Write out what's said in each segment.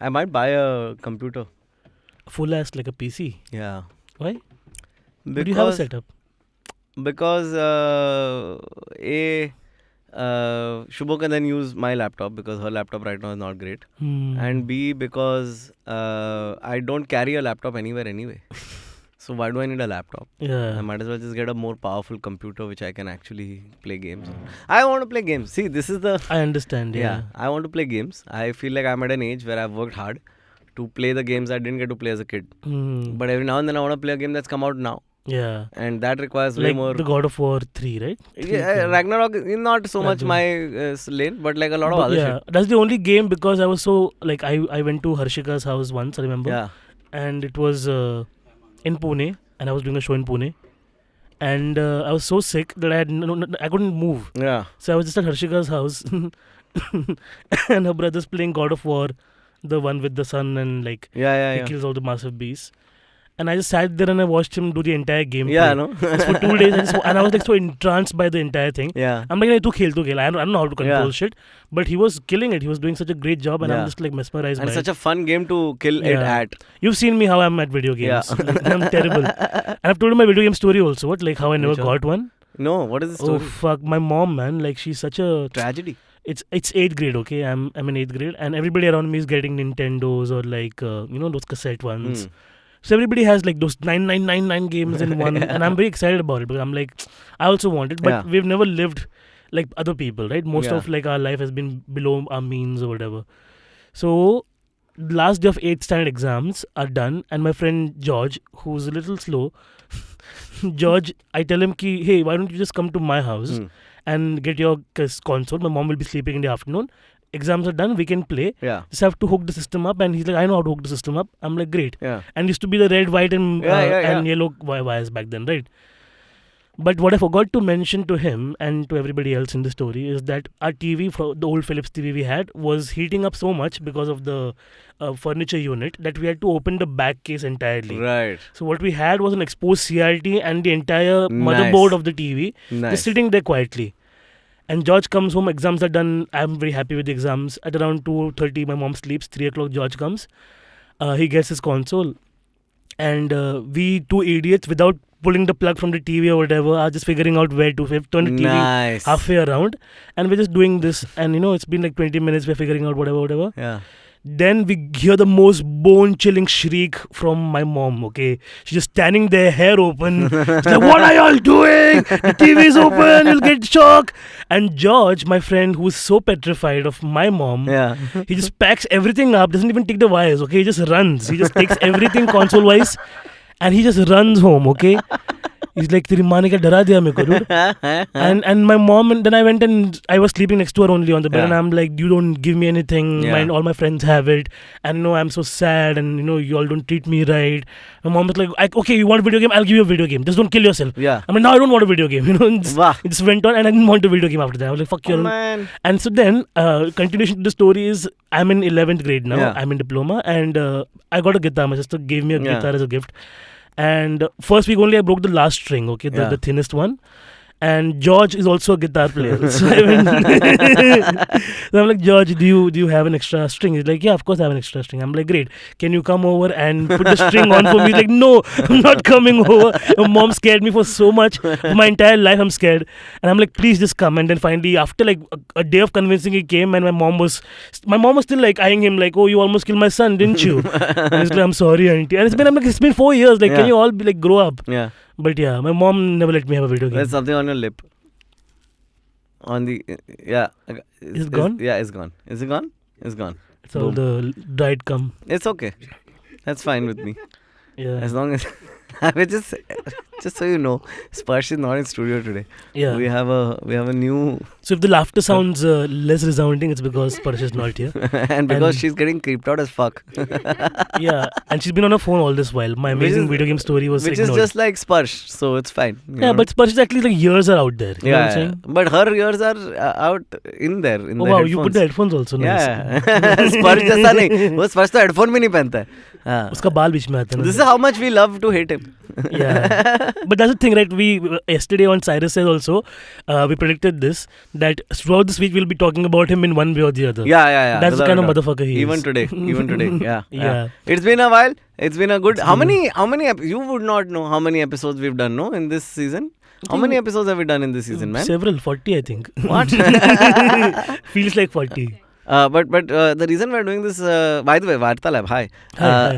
I might buy a computer. Full ass like a PC. Yeah. Why? Do you have a setup? Because Shubho can then use my laptop because her laptop right now is not great. And B, because I don't carry a laptop anywhere anyway. So why do I need a laptop? Yeah. I might as well just get a more powerful computer which I can actually play games on. I want to play games. See, this is the... I understand, yeah. I want to play games. I feel like I'm at an age where I've worked hard to play the games I didn't get to play as a kid. But every now and then I want to play a game that's come out now. Yeah. And that requires way like more... the God of War 3, right? Yeah, Ragnarok is not so much my lane, but like a lot of other shit. That's the only game because I was so... Like, I went to Harshika's house once, I remember. Yeah. And it was in Pune. And I was doing a show in Pune. And I was so sick that I couldn't move. Yeah. So I was just at Harshika's house. And her brother's playing God of War. The one with the sun and like... He kills all the massive beasts. And I just sat there and I watched him do the entire game. Yeah, no. For 2 days. And I was like so entranced by the entire thing. Yeah. I'm like, to kill. I don't know how to control shit. But he was killing it. He was doing such a great job. And I'm just like mesmerized by it. And such a fun game to kill it at. You've seen me how I'm at video games. Like, I'm terrible. And I've told you my video game story also. What? Like how I never got one. No, what is the story? Oh, fuck. My mom, man. Like she's such a... Tragedy. It's 8th grade, okay? I'm in 8th grade. And everybody around me is getting Nintendos or like, those cassette ones. So everybody has like those 9999 games in one, and I'm very excited about it because I'm like, I also want it, but we've never lived like other people, right? Most of like our life has been below our means or whatever. So last day of 8th standard exams are done, and my friend George, who's a little slow, George, I tell him ki, hey, why don't you just come to my house and get your console? My mom will be sleeping in the afternoon. Exams are done, we can play. Just have to hook the system up. And he's like, I know how to hook the system up. I'm like, great. And used to be the red, white and yellow wires back then, right? But what I forgot to mention to him and to everybody else in the story is that our TV, the old Philips TV we had, was heating up so much because of the furniture unit that we had to open the back case entirely. Right. So what we had was an exposed CRT and the entire motherboard of the TV just sitting there quietly. And George comes home, exams are done. I'm very happy with the exams. At around 2:30, my mom sleeps. 3 o'clock, George comes. He gets his console. And we two idiots, without pulling the plug from the TV or whatever, are just figuring out where to turn the TV halfway around. And we're just doing this. And it's been like 20 minutes. We're figuring out whatever. Yeah. Then we hear the most bone-chilling shriek from my mom, okay? She's just standing there, hair open. She's like, what are y'all doing? The TV's open, you'll get shock. And George, my friend, who's so petrified of my mom, he just packs everything up, doesn't even take the wires, okay? He just runs. He just takes everything console-wise and he just runs home, okay? He's like, Teri maa ne kya dara diya meko, dude? And my mom, and then I went and I was sleeping next to her only on the bed, and I'm like, you don't give me anything. All my friends have it, and I'm so sad, and you all don't treat me right. My mom was like, okay, you want a video game? I'll give you a video game. Just don't kill yourself. I mean, no, I don't want a video game. It just went on, and I didn't want a video game after that. I was like, fuck you. Man. And so then, continuation to the story is, I'm in 11th grade now. I'm in diploma, and I got a guitar. My sister gave me a guitar as a gift. And first week only I broke the last string, okay, the thinnest one. And George is also a guitar player. So I'm like, George, do you have an extra string? He's like, yeah, of course I have an extra string. I'm like, great. Can you come over and put the string on for me? He's like, no, I'm not coming over. My mom scared me for so much. For my entire life, I'm scared. And I'm like, please just come. And then finally, after like a day of convincing, he came, and my mom was still like eyeing him like, oh, you almost killed my son, didn't you? And he's like, I'm sorry, auntie. And it's been 4 years. Like, can you all be like, grow up? Yeah. But yeah, my mom never let me have a video game. There's something on your lip. On the... Yeah. Is it gone? Yeah, it's gone. Is it gone? It's gone. It's all the dried cum. It's okay. That's fine with me. Yeah. As long as... I will just so you know, Sparsh is not in studio today. Yeah. We have a new... So if the laughter sounds less resounding, it's because Sparsh is not here. and because she's getting creeped out as fuck. Yeah. And she's been on her phone all this while. My amazing video game story was ignored. Which is just like Sparsh, so it's fine. Yeah, but Sparsh's actually like ears are out there. You know what I'm saying? But her ears are out in there. In oh the wow, headphones. you put the headphones also. Yeah. Sparsh जैसा नहीं. वो Sparsh तो headphone भी नहीं पहनता है. उसका बाल बीच में आता है. This is how much we love to hate him. Yeah. But that's the thing, right? We yesterday on Cyrus says also, we predicted this, that throughout this week we'll be talking about him in one way or the other. Yeah. That's the kind of motherfucker he Even is. today. Yeah. Yeah. It's been a while. It's been a good. How many? You would not know how many episodes we've done, no, in this season. How many episodes have we done in this season, man? Several, 40, I think. What? Feels like 40. But the reason we're doing this, by the way, Varta Lab, hi. Hi.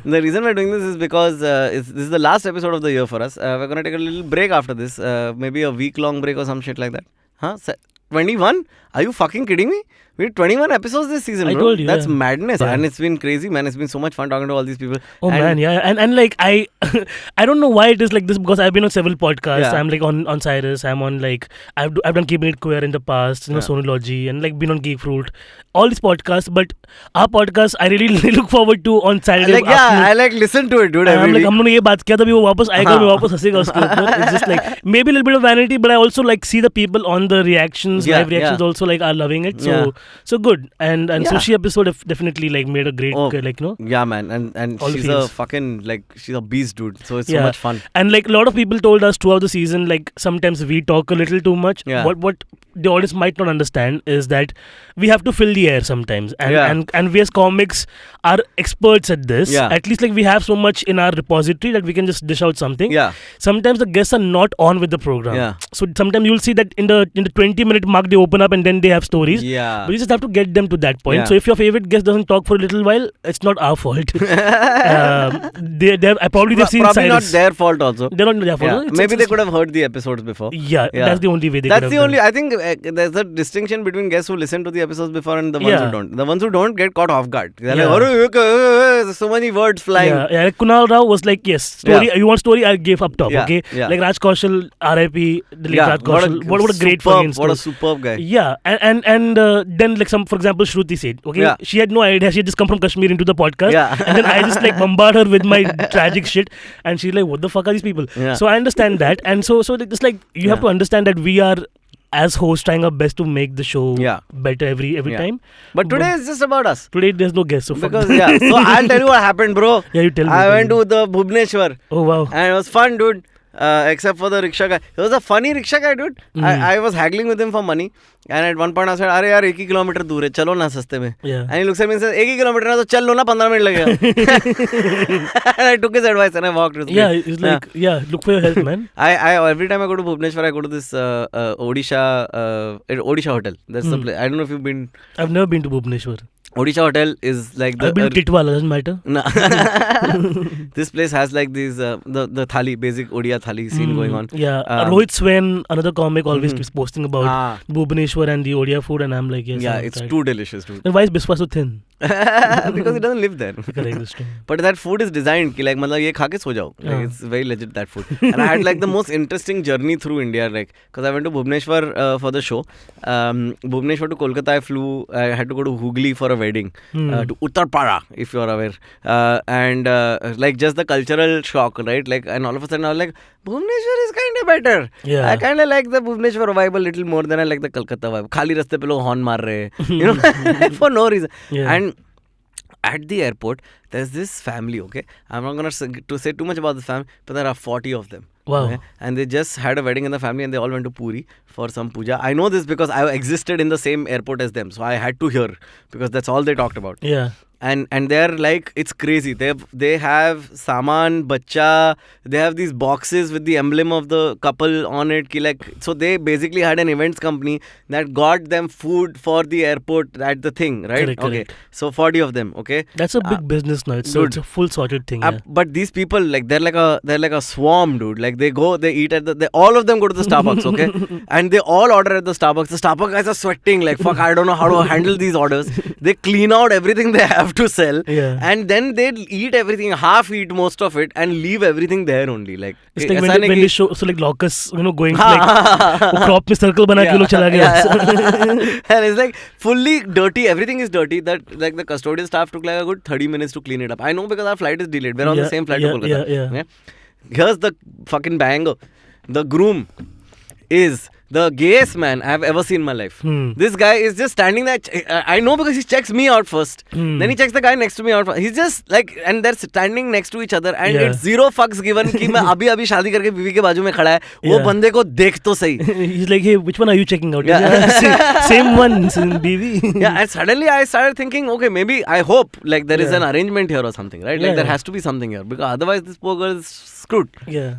The reason we're doing this is because this is the last episode of the year for us. We're going to take a little break after this, maybe a week-long break or some shit like that. Huh? 21? Are you fucking kidding me? We did 21 episodes this season, bro. I told you, That's yeah. madness. Yeah. And it's been crazy, man. It's been so much fun talking to all these people. Oh man, yeah, and like I don't know why it is like this, because I've been on several podcasts. Yeah. I'm like on Cyrus. I'm on like I've done Keeping It Queer in the past, Yeah. Sonology, and like been on Geek Fruit, all these podcasts. But our podcast I really look forward to on Saturday. I listen to it, dude. I'm Every like week. हमने ये बात किया था, अभी वो वापस आएगा, मैं वापस हंसेगा उसके ऊपर. It's just like maybe a little bit of vanity, but I also like see the people on the reactions, live reactions also like are loving it. So good. And Sushi episode definitely like made a great Yeah, man, and all the she's a feels. fucking she's a beast, dude. So it's so much fun. And like a lot of people told us throughout the season, like sometimes we talk a little too much. Yeah. What the audience might not understand is that we have to fill the air sometimes, and we as comics are experts at this. Yeah. At least like we have so much in our repository that we can just dish out something. Yeah. Sometimes the guests are not on with the program. Yeah. So sometimes you'll see that in the 20-minute mark they open up and then they have stories. Yeah. But you just have to get them to that point. Yeah. So if your favorite guest doesn't talk for a little while, it's not our fault. They've Probably seen not Cyrus. their fault also. They're not their fault. Yeah. Maybe they could have heard the episodes before. Yeah, that's the only way they That's could have the done. only. I think there's a distinction between guests who listen to the episodes before and the ones who don't. The ones who don't get caught off guard. They're like, there's so many words flying. Yeah, like Kunal Rao was like, yes, story. You want story? I gave up top. Yeah, Okay, yeah. Like Raj Kaushal, R.I.P. Raj Kaushal. What a great superb, fucking story. What a superb guy. Yeah, and then like for example, Shruti said, okay, she had no idea. She had just come from Kashmir into the podcast, and then I just like bombard her with my tragic shit, and she's like, what the fuck are these people? Yeah. So I understand that, and so it's like you have to understand that we are, as hosts, trying our best to make the show better every time. But today it's just about us. Today there's no guest, so Because so I'll tell you what happened, bro. Yeah, you tell me. I went to the Bhubaneswar. Oh wow. And it was fun, dude. Except for the rickshaw guy. He was a funny rickshaw guy, dude. I was haggling with him for money. And at one point I said, "Arey yaar, 1 kilometer दूर है, चलो ना सस्ते में." And he looks at me and says, 1 kilometer ना तो चल लो ना, 15 मिनट लगेगा. And I took his advice and I walked with him. Yeah, it's like, look for your health, man. I every time I go to Bhubaneswar, I go to this Odisha hotel. That's the place. I don't know if you've been. I've never been to Bhubaneswar. Odisha hotel is like the. I've been to Titwala, doesn't matter. No. This place has like these the thali, basic Odia thali scene going on. Yeah, Rohit Swain, another comic, always keeps posting about Bhubaneswar and the Odia food, and I'm like, yes. Yeah, it's too delicious, dude. Then why is Biswa so thin? Because he doesn't live there. Correct, that's true. But that food is designed ki like मतलब ये खा के सो जाओ. Like, it's very legit, that food. And I had like the most interesting journey through India, like because I went to Bhubaneswar for the show. Bhubaneswar to Kolkata, I flew. I had to go to Hooghly for a wedding to Uttarpara, if you are aware. And like just the cultural shock, right? Like, and all of a sudden I was like, Bhubaneswar is kind of better. Yeah. I kind of like the Bhubaneswar vibe a little more than I like the Kolkata vibe. Khali raste pe log horn maar rahe, you know, for no reason. Yeah. And at the airport, there's this family, okay? I'm not going to say too much about the family, but there are 40 of them. Wow. Okay? And they just had a wedding in the family and they all went to Puri for some puja. I know this because I existed in the same airport as them. So I had to hear because that's all they talked about. Yeah. And they're like, it's crazy. They have saman, bacha, they have these boxes with the emblem of the couple on it. Ki like, so they basically had an events company that got them food for the airport at the thing, right? Correct, okay. correct. So 40 of them, okay? That's a big business now. It's a full sorted thing. But these people, like they're like a swarm, dude. Like they eat at all of them go to the Starbucks, okay? And they all order at the Starbucks. The Starbucks guys are sweating like, fuck, I don't know how to handle these orders. They clean out everything they have to sell, and then they eat everything, half eat most of it, and leave everything there only. Like it's like when they show, so like Locus, going like crop में circle बना के लोग चला गया. And it's like fully dirty. Everything is dirty. That like the custodial staff took like a good 30 minutes to clean it up. I know because our flight is delayed. We're on the same flight to Kolkata. Yeah. Here's the fucking banger. The groom is the gayest man I have ever seen in my life. This guy is just standing there. I know because he checks me out first. Then he checks the guy next to me out first. He's just like, and they're standing next to each other, and it's zero fucks given कि मैं अभी शादी करके बीवी के बाजू में खड़ा है. वो बंदे को देख तो सही. He's like, hey, which one are you checking out? Same one, baby. Yeah, and suddenly I started thinking, okay, maybe I hope like there is an arrangement here or something, right? Like there has to be something here, because otherwise this poor girl is screwed. Yeah.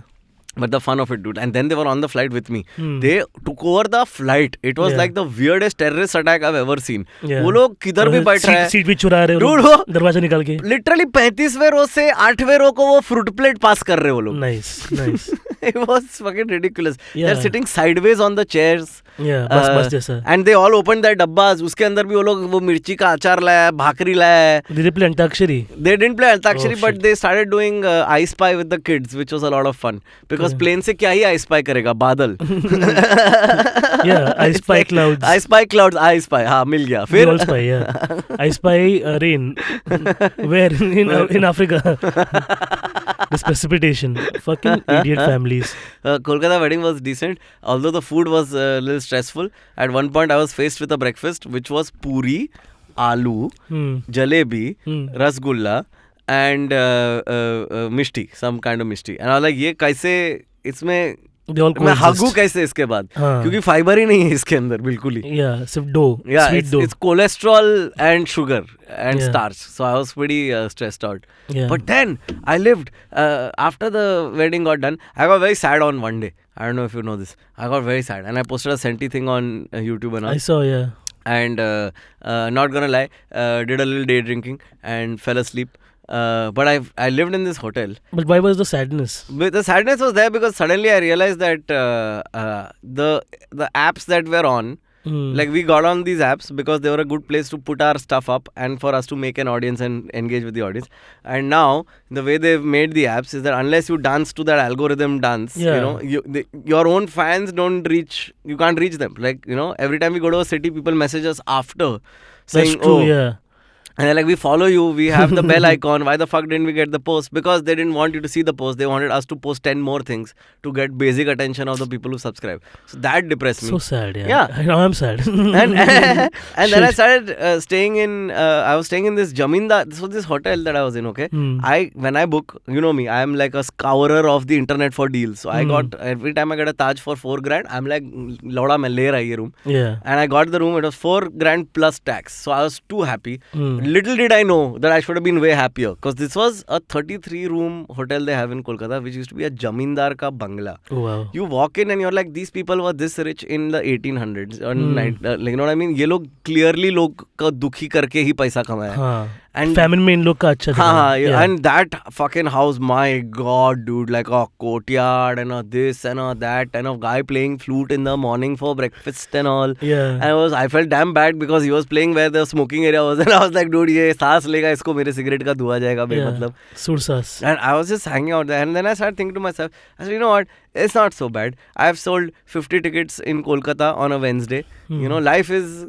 But the fun of it, dude. And then they were on the flight with me. They took over the flight. It was like the weirdest terrorist attack I've ever seen. वो लोग किधर भी बैठ रहे हैं. Seat भी चुरा रहे हैं. Dude, वो दरवाजा निकाल के. Literally 35वें रो से 8वें रो को वो fruit plate pass कर रहे हैं वो लोग. Nice. It was fucking ridiculous. They're sitting sideways on the chairs. Yeah, बस जैसा. And they all opened their dabbas. उसके अंदर भी वो लोग वो मिर्ची का अचार लाया, भाकरी लाया. Did they play Antakshari? They didn't play Antakshari, but they started doing I Spy with the kids, which was a lot of fun. Because plane से क्या ही I Spy करेगा, बादल. Yeah, I Spy clouds. I Spy clouds, I Spy. हाँ, मिल गया. फिर We all spy, yeah. I spy rain. Where? In Africa. This precipitation. Fucking idiot families. Kolkata wedding was decent, although the food was a little stressful. At one point, I was faced with a breakfast which was puri, aloo, jalebi, rasgulla, and mishti, some kind of mishti. And I was like, ये कैसे इसमें मैं हागू कैसे इसके बाद, क्योंकि fibre ही नहीं है इसके अंदर बिल्कुल ही. Yeah, सिर्फ dough. Yeah, sweet dough. It's cholesterol and sugar and starch. So I was pretty stressed out. Yeah. But then I lived. After the wedding got done, I got very sad on one day. I don't know if you know this. I got very sad, and I posted a senti thing on YouTube and all. I saw, yeah. And not gonna lie, did a little day drinking and fell asleep. But I lived in this hotel. But why was the sadness? But the sadness was there because suddenly I realized that the apps that we're on, like we got on these apps because they were a good place to put our stuff up and for us to make an audience and engage with the audience. And now the way they've made the apps is that unless you dance to that algorithm dance, you know, your own fans you can't reach them. Like, you know, every time we go to a city, people message us after saying, That's true, yeah. And they're like, we follow you, we have the bell icon, why the fuck didn't we get the post? Because they didn't want you to see the post, they wanted us to post 10 more things to get basic attention of the people who subscribe. So that depressed me. So sad, yeah. Now I'm sad. and then I started staying in, I was staying in this Jamindar, this was this hotel that I was in, okay? When I book, you know me, I'm like a scourer of the internet for deals. So I got, every time I get a Taj for $4,000, I'm like, Lauda main le raha ye room. Yeah. And I got the room, it was $4,000 plus tax. So I was too happy. Little did I know that I should have been way happier, because this was a 33-room hotel they have in Kolkata, which used to be a Jamindar ka bangla. Oh, wow. You walk in and you're like, these people were this rich in the 1800s. Or like, you know what I mean? ये लोग clearly लोग का दुखी करके ही पैसा कमाया. And famine में इन लोग का अच्छा था. And that fucking house, my god, dude, like a courtyard and a this and a that and a guy playing flute in the morning for breakfast and all. Yeah. And I felt damn bad because he was playing where the smoking area was, and I was like, dude, ये सांस लेगा इसको मेरे cigarette का धुआं जाएगा मतलब. सुरसास. And I was just hanging out there, and then I started thinking to myself, I said, you know what? It's not so bad. I've sold 50 tickets in Kolkata on a Wednesday. You know, life is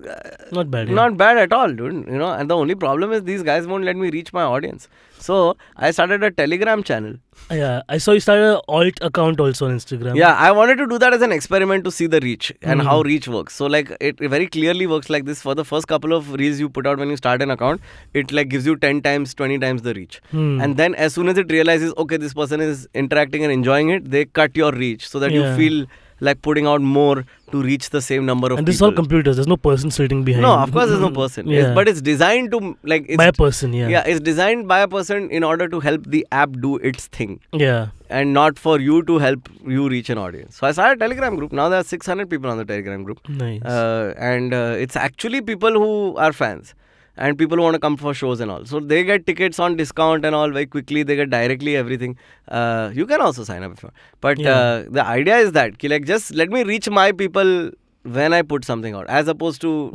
not bad. Not bad at all, dude. You know, and the only problem is these guys won't let me reach my audience. So I started a Telegram channel. Yeah, I saw you started an alt account also on Instagram. Yeah, I wanted to do that as an experiment to see the reach and how reach works. So like it very clearly works like this. For the first couple of reels you put out when you start an account, it like gives you 10 times, 20 times the reach. And then as soon as it realizes, okay, this person is interacting and enjoying it, they cut your reach so that you feel like putting out more to reach the same number of people. And this is all computers. There's no person sitting behind. No, of course there's no person. But it's designed to like... by a person, Yeah, it's designed by a person in order to help the app do its thing. Yeah. And not for you to help you reach an audience. So I started a Telegram group. Now there are 600 people on the Telegram group. Nice. And it's actually people who are fans. And people who want to come for shows and all. So they get tickets on discount and all very quickly. They get directly everything. You can also sign up if you want. But the idea is that like, just let me reach my people when I put something out. As opposed to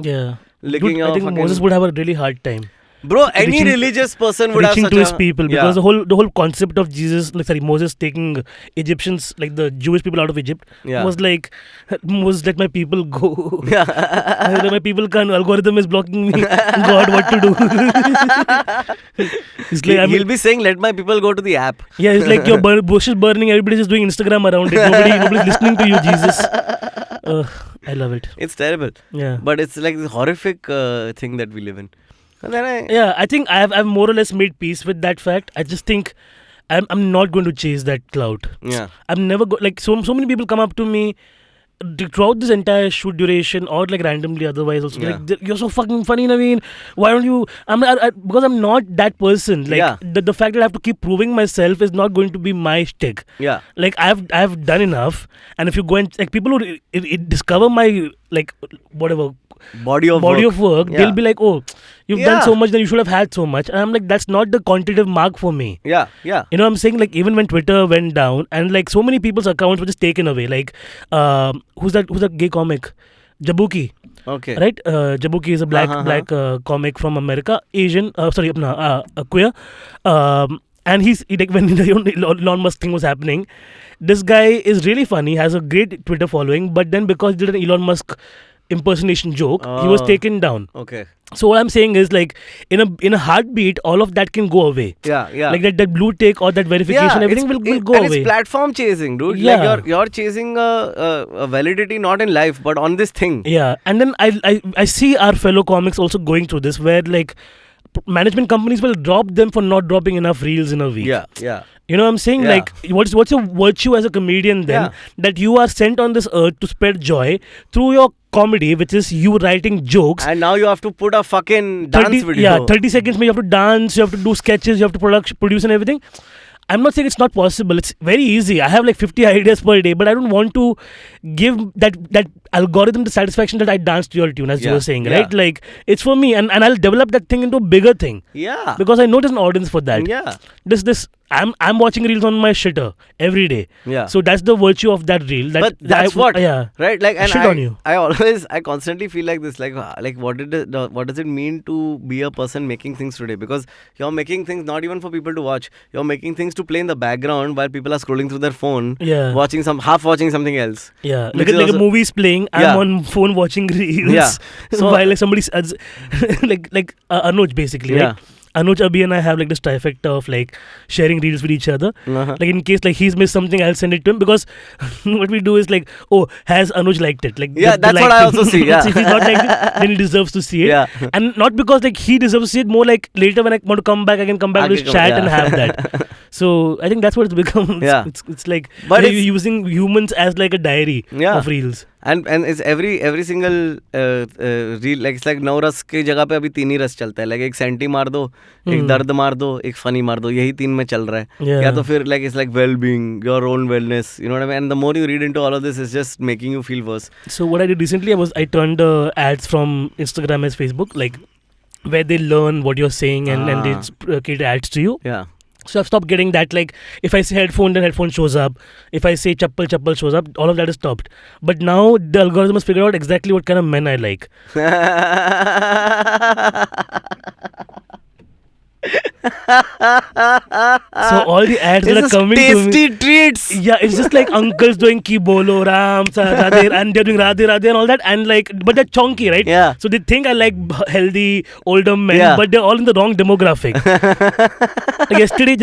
licking your I think Moses would have a really hard time. Bro, any religious person would have reaching such to his people, because the whole concept of Moses taking Egyptians, like the Jewish people out of Egypt, was like let my people go. Let my people can't. Algorithm is blocking me. God, what to do? It's like, he'll be saying, let my people go to the app. Yeah, it's like your bush is burning. Everybody's just doing Instagram around it. Nobody's listening to you, Jesus. I love it. It's terrible. Yeah. But it's like this horrific thing that we live in. And then I think I've more or less made peace with that fact. I just think I'm not going to chase that clout. Yeah. I'm never like so many people come up to me throughout this entire shoot duration or like randomly otherwise also like, you're so fucking funny, Navin, why don't you because I'm not that person, like the fact that I have to keep proving myself is not going to be my shtick. Like I've done enough, and if you go and like people who discover my like whatever body of work, they'll be like, oh, you've done so much, then you should have had so much. And I'm like, that's not the quantitative mark for me. You know what I'm saying? Like even when Twitter went down and like so many people's accounts were just taken away, like who's that gay comic, Jabuki. Okay. Right? Jabuki is a black comic from America, Asian, queer. And he like when the Elon Musk thing was happening, this guy is really funny, has a great Twitter following, but then because he did an Elon Musk impersonation joke, he was taken down. Okay. So what I'm saying is like in a heartbeat, all of that can go away. Like that blue tick or that verification, everything will go away. It's platform chasing, dude. Like you're chasing a validity not in life but on this thing. And then I see our fellow comics also going through this, where like management companies will drop them for not dropping enough reels in a week. You know what I'm saying? Like, what's your virtue as a comedian then? That you are sent on this earth to spread joy through your comedy, which is you writing jokes. And now you have to put a fucking dance video. 30 seconds, you have to dance, you have to do sketches, you have to produce and everything. I'm not saying it's not possible. It's very easy. I have like 50 ideas per day, but I don't want to give that algorithm the satisfaction that I danced to your tune, as you were saying, right? Like, it's for me, and I'll develop that thing into a bigger thing. Because I know there's an audience for that. I'm watching reels on my shitter every day. So that's the virtue of that reel. But that's right? Like, and shit on you. I constantly feel like this, like what does it mean to be a person making things today? Because you're making things not even for people to watch. You're making things to play in the background while people are scrolling through their phone, watching something else. Like a movie's playing, I'm on phone watching reels. So while like somebody's like Anuj basically, right? Anuj, Abhi and I have like this trifecta of like sharing reels with each other. Like in case like he's missed something, I'll send it to him, because what we do is like, oh, has Anuj liked it? Like that's what I also see. So if he's not liked it, then he deserves to see it. And not because like he deserves to see it, more like later when I want to come back, I can come back to his chat and have that. So I think that's what it's become. It's like you're using humans as like a diary of reels. And it's every single reel, like it's like 9 रस की जगह पे अभी 3 ही रस चलता है. Like एक senti मार दो, एक दर्द मार दो, एक फनी मार दो, यही 3 में चल रहा है. या तो फिर like it's like well-being, your own wellness, you know what I mean? And the more you read into all of this, it's just making you feel worse. So what I did recently, I turned ads from Instagram as Facebook, like where they learn what you're saying and they create ads to you. So I've stopped getting that, like if I say headphone, then headphone shows up. If I say chappal shows up. All of that is stopped. But now the algorithm has figured out exactly what kind of men I like. So all the ads that are coming to me, tasty treats. It's just like uncles doing ki bolo ram Radhe, and they're doing Radhe and all that, and like, but they're chonky, right? So they think I like healthy older men, but they're all in the wrong demographic. Like yesterday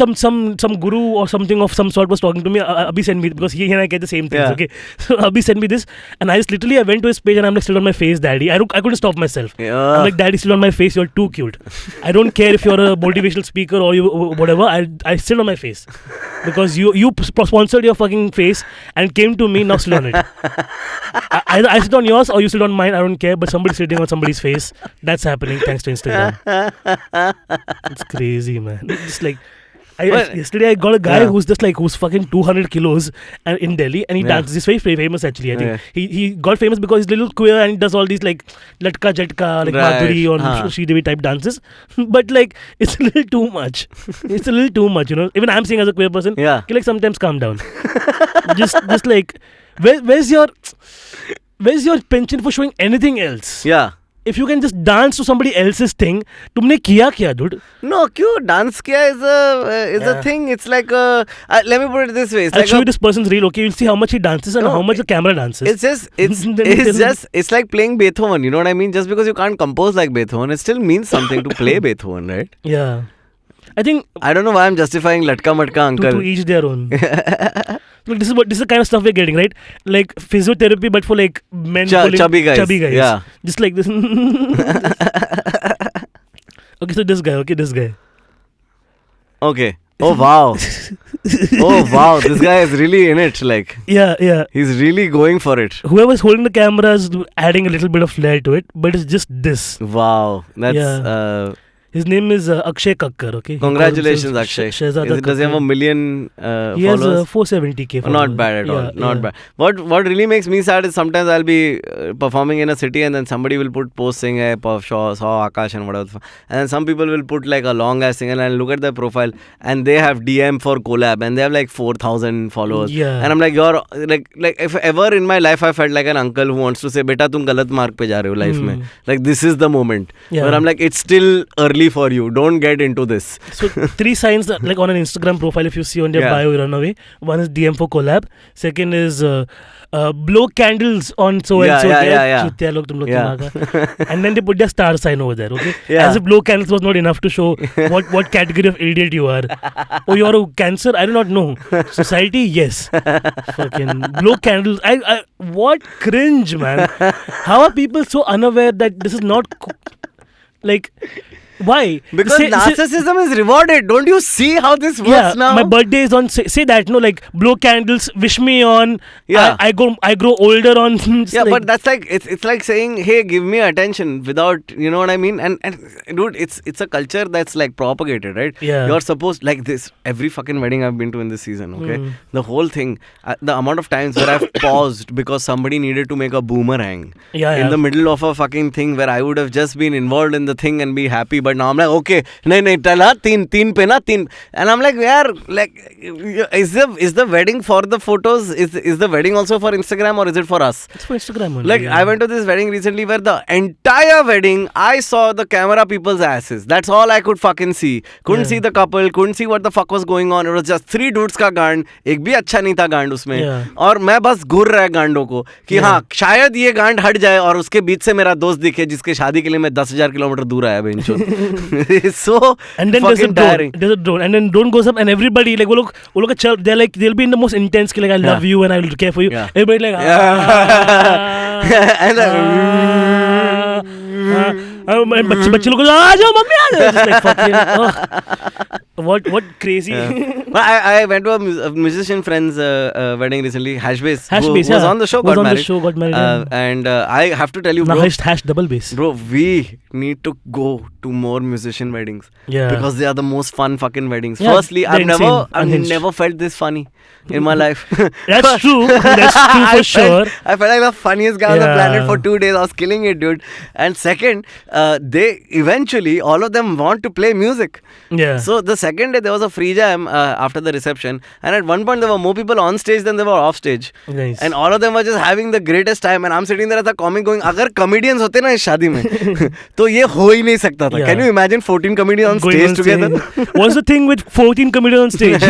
some guru or something of some sort was talking to me. Abhi sent me, because he and I get the same things. Okay, so Abhi sent me this, and I went to his page and I'm like, still on my face, daddy. I couldn't stop myself. I'm like, daddy, still on my face. You're too cute. I don't care if you're a motivational speaker or you whatever. I still on my face, because you sponsored your fucking face and came to me. Now sit on it. Either I sit on yours or you sit on mine. I don't care. But somebody's sitting on somebody's face. That's happening thanks to Instagram. It's crazy, man. It's like yesterday I got a guy who's fucking 200 kilos and in Delhi, and he dances. He's very famous actually. I think he got famous because he's a little queer and he does all these like latka jatka, like Madhuri or Sridevi type dances. But like it's a little too much. It's a little too much, you know. Even I'm saying as a queer person, like sometimes calm down. just like where's your penchant for showing anything else? If you can just dance to somebody else's thing, तुमने किया क्या, dude? No, क्यों dance किया is a thing. It's like let me put it this way. I'll show you this person's reel. Okay, you'll see how much he dances and how much the camera dances. It's like playing Beethoven. You know what I mean? Just because you can't compose like Beethoven, it still means something to play Beethoven, right? Yeah. I think I don't know why I'm justifying latka matka uncle. To each their own. Like, this is the kind of stuff we're getting, right? Like physiotherapy, but for like men, chubby guys. Yeah. Just like this. Okay, so this guy. Okay. Oh wow. Oh wow. This guy is really in it. Like. Yeah. He's really going for it. Whoever's holding the camera is adding a little bit of flair to it, but it's just this. Wow. That's. His name is Akshay Kakkar, okay? Congratulations, Akshay. Does he have a million he followers? Has 470k followers. Not bad at all. Not bad. What really makes me sad is sometimes I'll be performing in a city and then somebody will put post saying, hey, saw Aakash and whatever. And then some people will put like a long ass thing and I'll look at their profile and they have DM for collab and they have like 4,000 followers. Yeah. And I'm like, you're like if ever in my life I felt like an uncle who wants to say, beta tum galat mark pe ja rahe ho life mein. Like this is the moment. Where I'm like, it's still early for you. Don't get into this. So 3 signs that, like on an Instagram profile, if you see on their bio, you run away. One is DM for collab. Second is blow candles on so and so. And then they put their star sign over there. Okay. As if blow candles was not enough to show what category of idiot you are. Oh, you are a cancer? I do not know. Society, yes. Fucking blow candles. I what cringe, man. How are people so unaware that this is not like. Why? Because narcissism is rewarded. Don't you see how this works now? My birthday is on. Say that, no, like blow candles, wish me on. Yeah. I grow older on. Yeah, like, but that's like it's like saying, hey, give me attention without, you know what I mean? And dude, it's a culture that's like propagated, right? Yeah. You're supposed like this. Every fucking wedding I've been to in this season, okay, the whole thing, the amount of times where I've paused because somebody needed to make a boomerang in the middle of a fucking thing where I would have just been involved in the thing and be happy. But now I'm like, okay, nahin, tell her, teen pe na, teen. And I'm like, yaar, like, is the wedding for the photos? Is the wedding also for Instagram or is it for us? It's for Instagram only. Like, I went to this wedding recently where the entire wedding, I saw the camera people's asses. That's all I could fucking see. Couldn't see the couple, couldn't see what the fuck was going on. It was just 3 dudes का गांड, एक भी अच्छा नहीं था गांड उसमें. और मैं बस घूर रहा गांडों को कि हाँ शायद ये गांड हट जाए और उसके बीच से मेरा दोस्त दिखे जिसके शादी के लिए मैं 10,000 किलोमीटर दूर आया बेंचो. It's so and then fucking tiring. There's a drone and then drone goes up and everybody like वो लोग they're like they'll be in the most intense like I love you and I will care for you. Everybody like and बच्चे लोग आ जाओ mummy आ जाओ. Just like fucking what crazy. I went to a musician friend's wedding recently. Hashbase who was on the show, got married. And I have to tell you, bro, hash double bass. Bro, we need to go to more musician weddings. Yeah. Because they are the most fun fucking weddings. Yeah, firstly, I've never felt this funny in my life. That's true. That's true for sure. I felt like the funniest guy on the planet for 2 days. I was killing it, dude. And second, they eventually, all of them want to play music. Yeah. So the second day, there was a free jam after the reception. And at one point, there were more people on stage than there were off stage. Nice. And all of them were just having the greatest time. And I'm sitting there as a comic going, अगर comedians होते ना इस शादी में, तो ये हो ही नहीं सकता था. Can you imagine 14 comedians on stage together? What's the thing with 14 comedians on stage?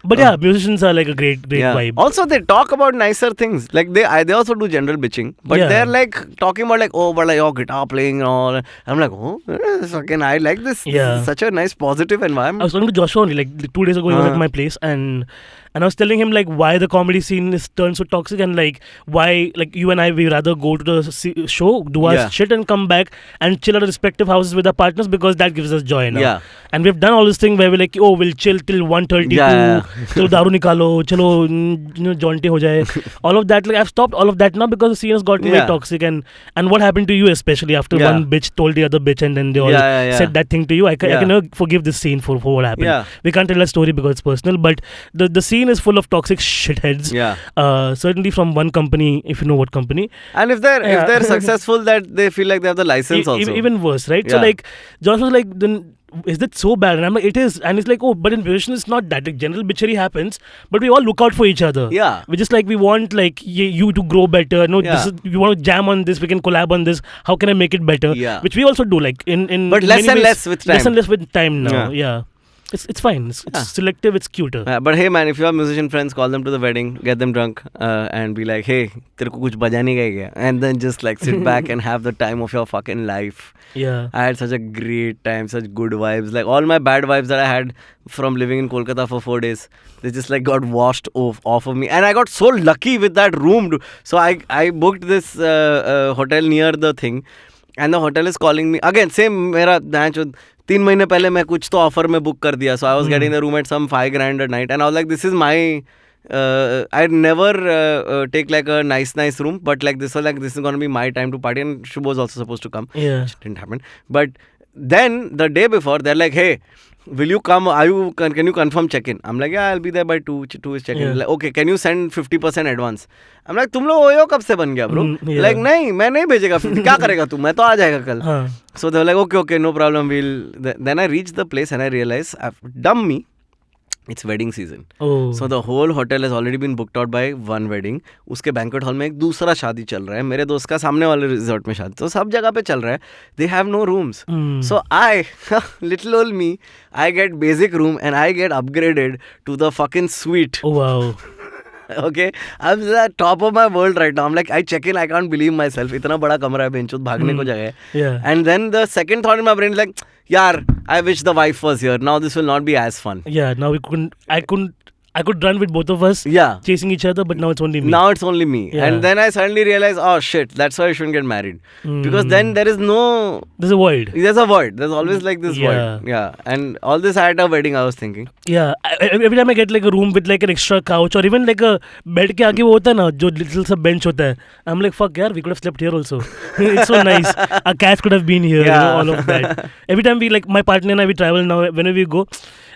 But yeah, musicians are like a great vibe. Also, they talk about nicer things. Like they also do general bitching, but they're like talking about like, oh, but like your guitar playing and all. I'm like, oh, fucking, I like this. Yeah. This is such a nice positive environment. I was talking to Joshua only like 2 days ago. He was at my place and I was telling him like why the comedy scene is turned so toxic and like why like you and I we rather go to the show, do our shit and come back and chill at our respective houses with our partners because that gives us joy now. Yeah. And we've done all this thing where we're like, oh, we'll chill till 1:32. Chalo daru nikalo, chalo jaunty ho jaye. All of that, like I've stopped all of that now because the scene has gotten very toxic and what happened to you especially after one bitch told the other bitch and then they all said that thing to you. I can never forgive this scene for what happened. Yeah. We can't tell that story because it's personal, but the scene is full of toxic shitheads. Yeah. Certainly from one company, if you know what company. And if they're successful, that they feel like they have the license also. Even worse, right? So like Josh was like, then is that so bad? And I'm like, it is. And it's like, oh, but in musician it's not that. Like, general bitchery happens, but we all look out for each other. Yeah. We just like, we want like you to grow better. No, this is, we want to jam on this. We can collab on this. How can I make it better? Yeah. Which we also do like in but less and less with time. Less and less with time now. Yeah. It's fine. It's selective. It's cuter. But hey man, if you have musician friends, call them to the wedding, get them drunk, and be like, hey, तेरे को कुछ बजाने का है क्या? And then just like sit back and have the time of your fucking life. Yeah. I had such a great time, such good vibes. Like all my bad vibes that I had from living in Kolkata for 4 days, they just like got washed off of me. And I got so lucky with that room. So I booked this hotel near the thing. And the hotel is calling me again. Same मेरा 3 महीने पहले मैं कुछ तो offer में book कर दिया. So I was getting the room at some 5 grand a night, and I was like, this is my. I'd never take like a nice room, but like this was like, this is gonna be my time to party, and Shubho was also supposed to come. Yeah. Which didn't happen. But then the day before, they're like, hey, will you come? Can you confirm check-in? I'm like, yeah, I'll be there by 2 is check-in. Yeah. Like, okay, can you send 50% advance? I'm like, तुम लोग OYO कब से बन गया bro? Yeah. Like नहीं, मैं नहीं भेजेगा 50. क्या करेगा तू? मैं तो आ जाएगा कल. So they were like, okay, no problem. Then I reached the place and I realized, dumb me, it's wedding season. Oh. So the whole hotel has already been booked out by one wedding. उसके banquet hall में एक दूसरा शादी चल रहा है. मेरे दोस्त का सामने वाले resort में शादी. तो सब जगह पे चल रहा है. They have no rooms. So I, little old me, I get basic room and I get upgraded to the fucking suite. Oh wow. Okay, I'm at the top of my world right now. I'm like, I check in, I can't believe myself. इतना बड़ा कमरा है, बेंचों भागने को जगह है. Yeah. And then the second thought in my brain is like, yaar, I wish the wife was here. Now this will not be as fun. Yeah. Now I could run with both of us. Yeah. Chasing each other, but now it's only me. Now it's only me. Yeah. And then I suddenly realized, oh shit, that's why I shouldn't get married. Because then there is no... There's a void. There's a void. There's always like this Yeah. void. Yeah. And all this at a wedding, I was thinking. Yeah. Every time I get like a room with like an extra couch or even like a bed के आगे वो होता है ना जो little सा bench होता है. I'm like, fuck यार, we could have slept here also. It's so nice. Our cat could have been here. Yeah. You know, all of that. Every time we like my partner and I we travel now. Whenever we go.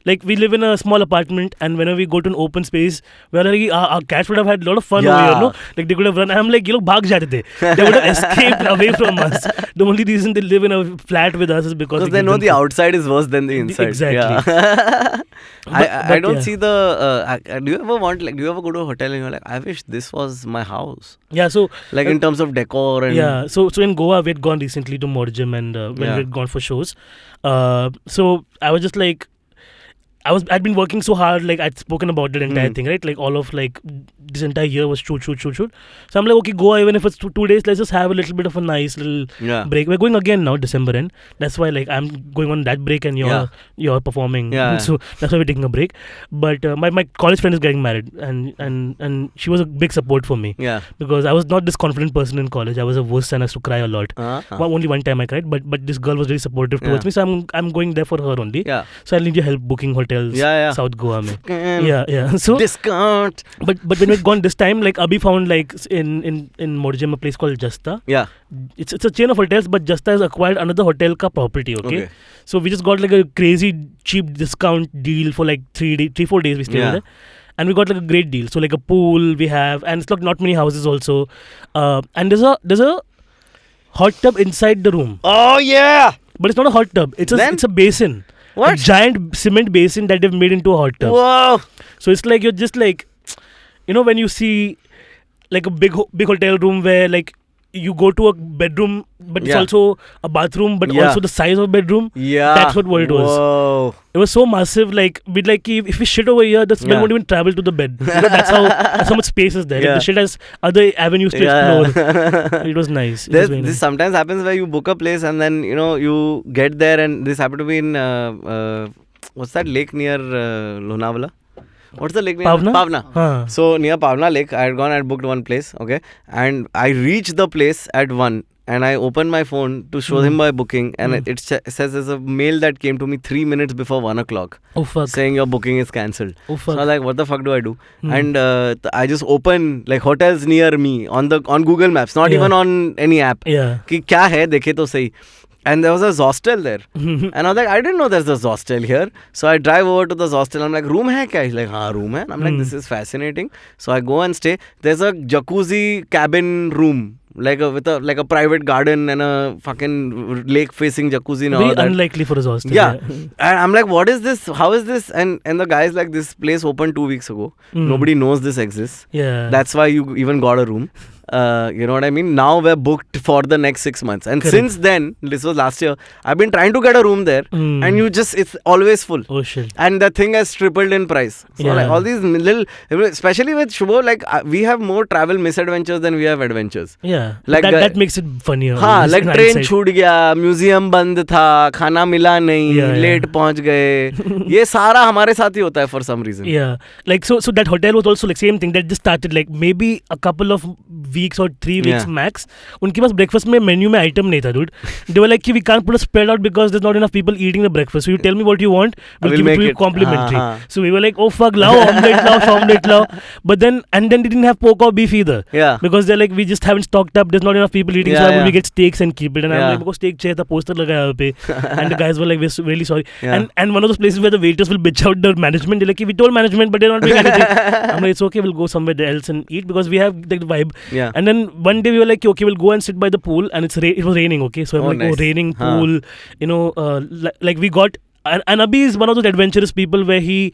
Like we live in a small apartment and whenever we go to an open space, we're like, our cats would have had a lot of fun over here, no? Like they could have run. I'm like, ये लोग भाग जाते थे. They would have escaped away from us. The only reason they live in a flat with us is because they know the outside is worse than the inside. Exactly. Yeah. I don't yeah. see the. Do you ever go to a hotel and you're like, I wish this was my house? Yeah. So like in terms of decor and. Yeah. So in Goa we had gone recently to Morjim and when we had gone for shows. So I was just like. I'd been working so hard, like I'd spoken about that entire thing, right? Like all of like this entire year was shoot. So I'm like, okay, Goa, even if it's 2 days, let's just have a little bit of a nice little break. We're going again now, December end. That's why like I'm going on that break and you're performing. Yeah. So that's why we're taking a break. But my college friend is getting married and she was a big support for me. Yeah. Because I was not this confident person in college. I was a wuss and I used to cry a lot. Only one time I cried, but this girl was very supportive towards me. So I'm going there for her only. Yeah. So I need your help booking hotels. South Goa mein. Yeah. So discount. But when we'd gone this time, like Abhi found like in Morjam a place called Jasta. Yeah. It's a chain of hotels, but Jasta has acquired another hotel ka property. Okay. So we just got like a crazy cheap discount deal for like 3-4 days we stayed there. And we got like a great deal. So like a pool we have, and it's like not many houses also. And there's a hot tub inside the room. Oh yeah. But it's not a hot tub. It's a basin. What? A giant cement basin that they've made into a hot tub. Whoa. So it's like you're just like, you know, when you see like a big hotel room where like you go to a bedroom, but it's also a bathroom, but also the size of a bedroom. Yeah. That's what it was. Whoa. It was so massive. Like we'd like if we shit over here, the smell won't even travel to the bed. That's how much space is there. Like, the shit has other avenues to explore. It was nice. This sometimes happens where you book a place and then you get there, and this happened to be in what's that lake near Lonavala? What's the lake name? Pavna. So near Pavna Lake, I had booked one place, okay, and I reached the place at 1, and I opened my phone to show him my booking, and it says there's a mail that came to me 3 minutes before 1 o'clock. Oh fuck! Saying your booking is cancelled. Oh fuck! So I was like, what the fuck do I do? And I just open like hotels near me on Google Maps, not even on any app. Yeah. कि क्या है देखे तो सही. And there was a hostel there. And I was like, I didn't know there's a hostel here. So I drive over to the hostel. I'm like, room hai kya? He's like, हाँ, room hai. And I'm like, this is fascinating. So I go and stay. There's a jacuzzi cabin room. With a private garden and a fucking lake facing jacuzzi and all that. Very unlikely for a hostel. Yeah. And I'm like, what is this? How is this? And the guy's like, this place opened 2 weeks ago. Nobody knows this exists. Yeah. That's why you even got a room. You know what I mean? Now we're booked for the next 6 months. And Correct. since then, this was last year, I've been trying to get a room there and it's always full. Oh shit. And the thing has tripled in price. So Yeah. like all these little, especially with Shubho, like we have more travel misadventures than we have adventures. Yeah. Like that makes it funnier. हाँ, Just like in train hindsight. छूट गया, museum बंद था, खाना मिला नहीं, Yeah, yeah. Late पहुंच गए, ये सारा हमारे साथ ही होता है for some reason. Yeah, like so that hotel was also like same thing that just started like maybe a couple of weeks or 3 weeks Yeah. max. उनके पास breakfast में menu में item नहीं था, dude. They were like कि we can't put a spread out because there's not enough people eating the breakfast. So you tell me what you want, we'll will give it make to you it. complimentary. So we were like, oh fuck, lao omelette lao, omelette lao. But then they didn't have pork or beef either. Yeah. Because they're like we just haven't stocked up. There's not enough people eating, so Yeah, why would we yeah. get steaks and keep it? And I'm Yeah. like, मेरे को steak चाहिए था, poster लगा यहाँ पे. And the guys were like, we're really sorry. Yeah. And one of those places where the waiters will bitch out the management. They're like, we told management, but they're not doing anything. I'm like, it's okay, we'll go somewhere else and eat because we have the vibe. Yeah. And then one day we were like, okay, we'll go and sit by the pool, and it was raining. Okay, so I'm Oh, like, nice. oh, raining Huh. pool. You know, like we got. And Abhi is one of those adventurous people where he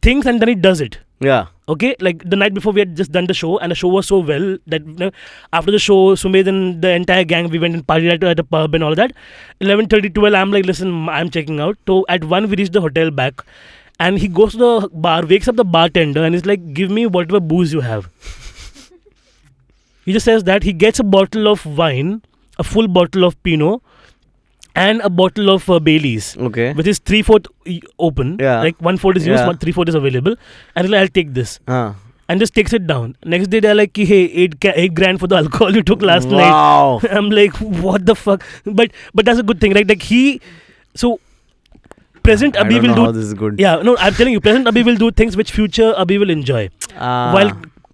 thinks and then he does it. Yeah. Okay, like the night before we had just done the show, and the show was so well that after the show, Sumedh and the entire gang, we went and partied at a pub and all that. 11:30, 12, I'm like, listen, I'm checking out. So at 1, we reached the hotel back, and he goes to the bar, wakes up the bartender, and he's like, give me whatever booze you have. He just says that. He gets a bottle of wine, a full bottle of Pinot, and a bottle of Baileys, Okay. which is 3/4 open. Yeah. Like 1/4 is used, Yeah. 3/4 is available. And he's like, I'll take this. Huh. And just takes it down. Next day they're like, hey, 8 grand for the alcohol you took last night. Wow. I'm like, what the fuck? But that's a good thing, right? Like present I Abhi don't will know how do. this is good. Yeah, no, I'm telling you, present Abhi will do things which future Abhi will enjoy. While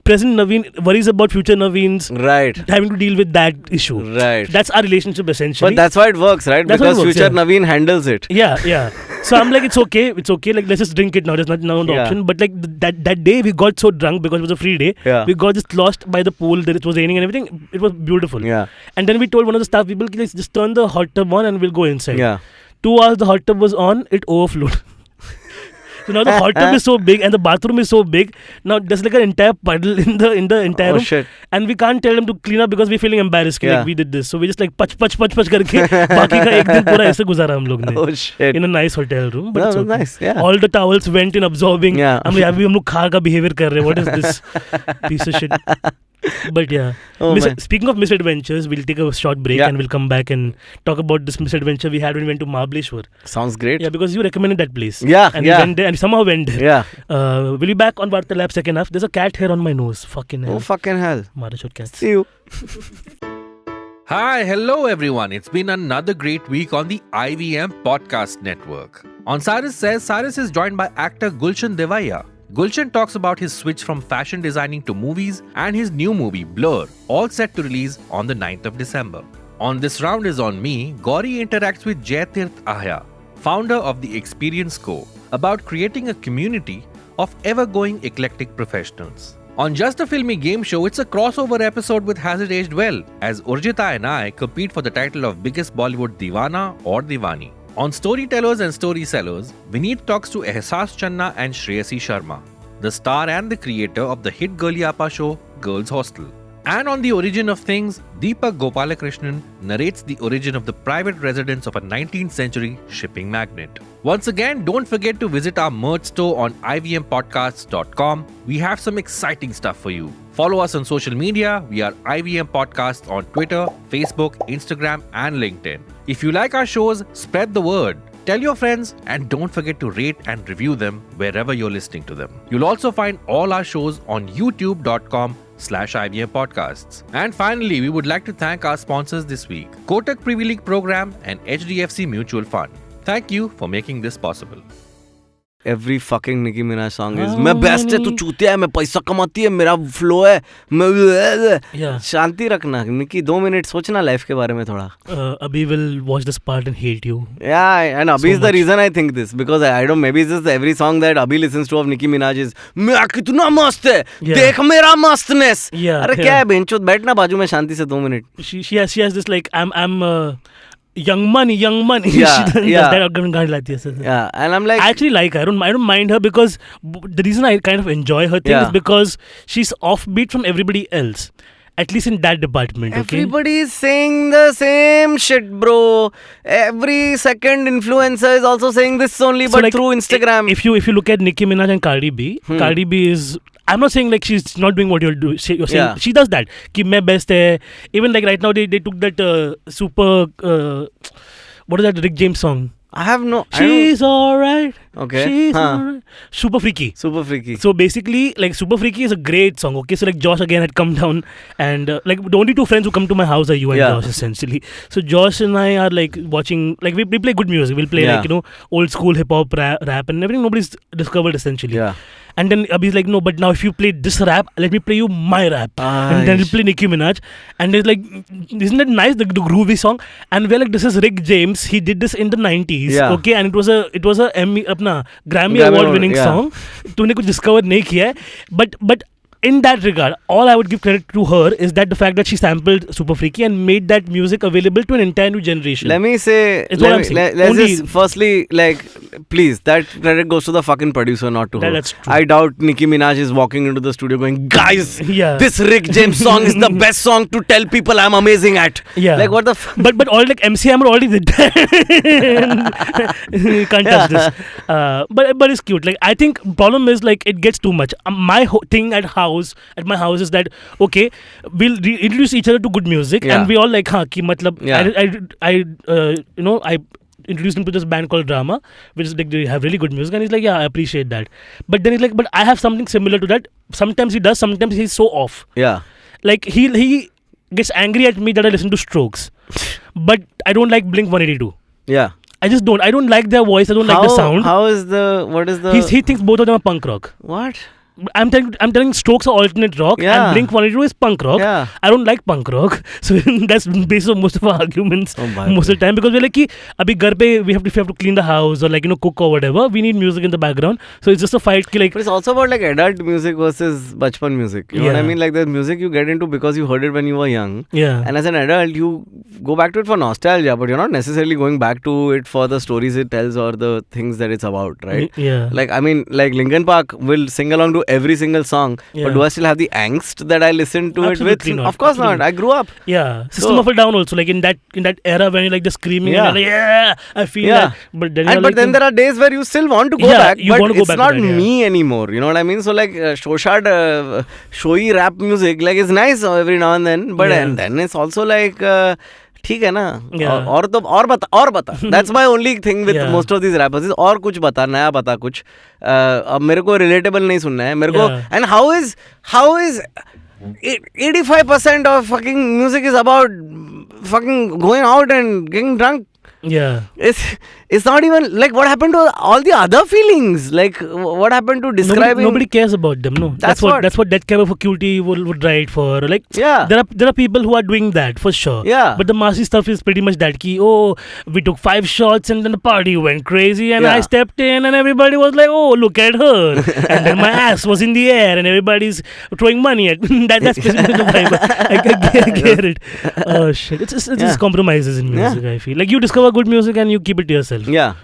present Navin worries about future Navin's Right. having to deal with that issue. Right. That's our relationship essentially. But that's why it works, right? That's why it Because works, future yeah. Naveen handles it. Yeah. So I'm like, it's okay. Like, let's just drink it now. There's not no Yeah. option. But like that day, we got so drunk because it was a free day. Yeah. We got just lost by the pool. That it was raining and everything. It was beautiful. Yeah. And then we told one of the staff people, let's just turn the hot tub on and we'll go inside. Yeah. 2 hours the hot tub was on. It overflowed. So now the hot tub is so big and the bathroom is so big. Now there's like an entire puddle in the entire Oh room. shit. And we can't tell them to clean up because we're feeling embarrassed. Yeah. Like we did this. So we just like pach करके बाकी का एक दिन पूरा ऐसे गुजारा हम लोग ने. Oh shit. In a nice hotel room. But No, it's that's okay. nice. Yeah. All the towels went in absorbing. Yeah. हम लोग खा का behavior कर रहे हैं. What is this piece of shit? But yeah. Oh, man. Speaking of misadventures, we'll take a short break Yeah. and we'll come back and talk about this misadventure we had when we went to Mahabaleshwar. Sounds great. Yeah, because you recommended that place. Yeah, And yeah. we went there and somehow went there. Yeah. We'll be back on Varta Lab second half. There's a cat hair on my nose. Fucking hell. Oh fucking hell. Marashot cats. See you. Hi, hello everyone. It's been another great week on the IVM Podcast Network. On Cyrus Says, Cyrus is joined by actor Gulshan Devaya. Gulshan talks about his switch from fashion designing to movies and his new movie Blur, all set to release on the 9th of December. On This Round Is On Me, Gauri interacts with Jaitirth Ahya, founder of the Experience Co, about creating a community of ever-going eclectic professionals. On Just a Filmy Game Show, it's a crossover episode with Has It Aged Well, as Urjita and I compete for the title of Biggest Bollywood Divana or Divani. On Storytellers and Storysellers, Vineet talks to Ehsas Channa and Shreyasi Sharma, the star and the creator of the hit Girlyappa show Girls Hostel. And on The Origin of Things, Deepak Gopalakrishnan narrates the origin of the private residence of a 19th century shipping magnate. Once again, don't forget to visit our merch store on ivmpodcasts.com. We have some exciting stuff for you. Follow us on social media. We are IVM Podcasts on Twitter, Facebook, Instagram, and LinkedIn. If you like our shows, spread the word. Tell your friends and don't forget to rate and review them wherever you're listening to them. You'll also find all our shows on youtube.com/IVM Podcasts. And finally, we would like to thank our sponsors this week, Kotak Privy League Program and HDFC Mutual Fund. Thank you for making this possible. Every fucking Nicki Minaj song is मैं best है तू चूतिया है मैं पैसा कमाती है मेरा फ्लो है मैं Yeah. शांति रखना निकी 2 मिनट सोचना लाइफ के बारे में थोड़ा Abhi will watch this part and hate you. Yeah, and Abhi So is the much. reason I think this because I don't maybe it's just every song that Abhi listens to of Nicki Minaj is मैं कितना मस्त है Yeah. देख मेरा मस्तनेस Yeah, अरे yeah. क्या है बेंचोद बैठना बाजू में शांति से 2 minute She has this like I'm young money. Yeah, yeah. That गाने लाती है. Yeah, and I'm like, I actually like her. I don't mind her because the reason I kind of enjoy her thing Yeah. is because she's offbeat from everybody else. At least in that department, okay? everybody is saying the same shit, bro. Every second influencer is also saying this only, So, but like, through Instagram. If you look at Nicki Minaj and Cardi B, Cardi B is. I'm not saying like she's not doing what you're doing. You're saying Yeah. she does that. Ki main best hai. Even like right now they took that super. What is that Rick James song? I have no. She's alright. Okay. She's Huh. alright. Super Freaky. Super freaky. So basically, like Super Freaky is a great song. Okay, so like Josh again had come down, and like the only two friends who come to my house are you and Yeah. Josh essentially. So Josh and I are like watching, like we play good music. We'll play Yeah. like old school hip hop rap and everything. Nobody's discovered essentially. Yeah. And then Abhi's like, no, but now if you play this rap, let me play you my rap. And then we'll play Nicki Minaj. And it's like, isn't that nice, the groovy song? And we're like, this is Rick James. He did this in the 90s. Yeah. Okay, and it was a Grammy Grammy award winning yeah. song. तूने कुछ discover नहीं किया है. But in that regard, all I would give credit to her is that the fact that she sampled Super Freaky and made that music available to an entire new generation. Let me say, It's what I'm saying. let's Only- just firstly, like, please, that credit goes to the fucking producer, not to her. That's true. I doubt Nicki Minaj is walking into the studio going, guys, Yeah. this Rick James song is the best song to tell people I'm amazing at. Yeah. Like, what the But all like MC Hammer already did that. You can't touch this. But it's cute. Like I think problem is like it gets too much. My thing at my house is that okay, we'll introduce each other to good music Yeah. and we all like ki matlab Yeah. I introduced him to this band called Drama, which is like they have really good music, and he's like, yeah, I appreciate that. But then he's like, but I have something similar to that. Sometimes he does, sometimes he's so off. Yeah. Like he gets angry at me that I listen to Strokes, but I don't like Blink 182. Yeah. I just don't. I don't like their voice. I don't like the sound. What is the... He thinks both of them are punk rock. What? I'm telling Strokes are alternate rock Yeah. and Blink 182 is punk rock. Yeah. I don't like punk rock. So that's based on most of our arguments Oh my most of the time because we're like ki, abhi ghar pe we have to clean the house or like cook or whatever. We need music in the background. So it's just a fight ki like But it's also about like adult music versus bachpan music. You know what I Yeah. mean? Like there's music you get into because you heard it when you were young. yeah. And as an adult, you go back to it for nostalgia, but you're not necessarily going back to it for the stories it tells or the things that it's about, right? Yeah. Like, I mean, like Linkin Park will sing along to every single song, Yeah. but do I still have the angst that I listened to Absolutely it with? not. Of course Absolutely not. I grew up. Yeah, System So- of a Down also like in that era when you're like just screaming Yeah. and you're like, yeah, I feel Yeah. that. But then And but then there are days where you still want to go Yeah, back, you but want to go it's back to not that, yeah. me anymore. You know what I mean? So like showy rap music, like it's nice every now and then, but Yeah. and then it's also like ठीक है ना Yeah. और बता that's my only thing with Yeah. most of these rappers is और कुछ बता नया बता कुछ अब मेरे को relatable नहीं सुनना है मेरे को Yeah. and how is 85% of fucking music is about fucking going out and getting drunk. yeah. It's not even like what happened to all the other feelings. Like what happened to describing? Nobody cares about them. No, That's what- that's what Death Cab for Cutie would write for. Like Yeah. there are people who are doing that for sure. Yeah. But the massy stuff is pretty much that ki we took 5 shots and then the party went crazy and I Yeah. stepped in and everybody was like, oh, look at her, and then my ass was in the air and everybody's throwing money at that's basically the vibe. I get it. Oh shit, it's Yeah. just compromises in music. I feel like you discover good music and you keep it to yourself. Yeah.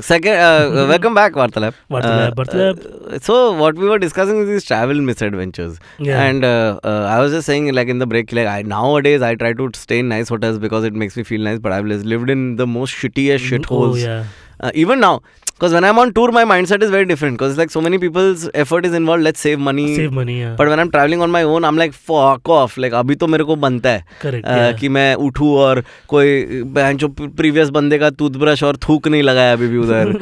Second, welcome back, Vartalab. Vartalab. So what we were discussing is these travel misadventures. Yeah. And I was just saying, like in the break, like nowadays I try to stay in nice hotels because it makes me feel nice. But I've lived in the most shittiest shitholes. Oh yeah. Even now. Because when I'm on tour, my mindset is very different. Because like so many people's effort is involved. Let's save money. Save money, yeah. But when I'm traveling on my own, I'm like fuck off. Like अभी तो मेरे को बनता है Correct, yeah. कि मैं उठूँ और कोई बहन जो प्रीवियस बंदे का टूथब्रश और थूक नहीं लगाया अभी भी उधर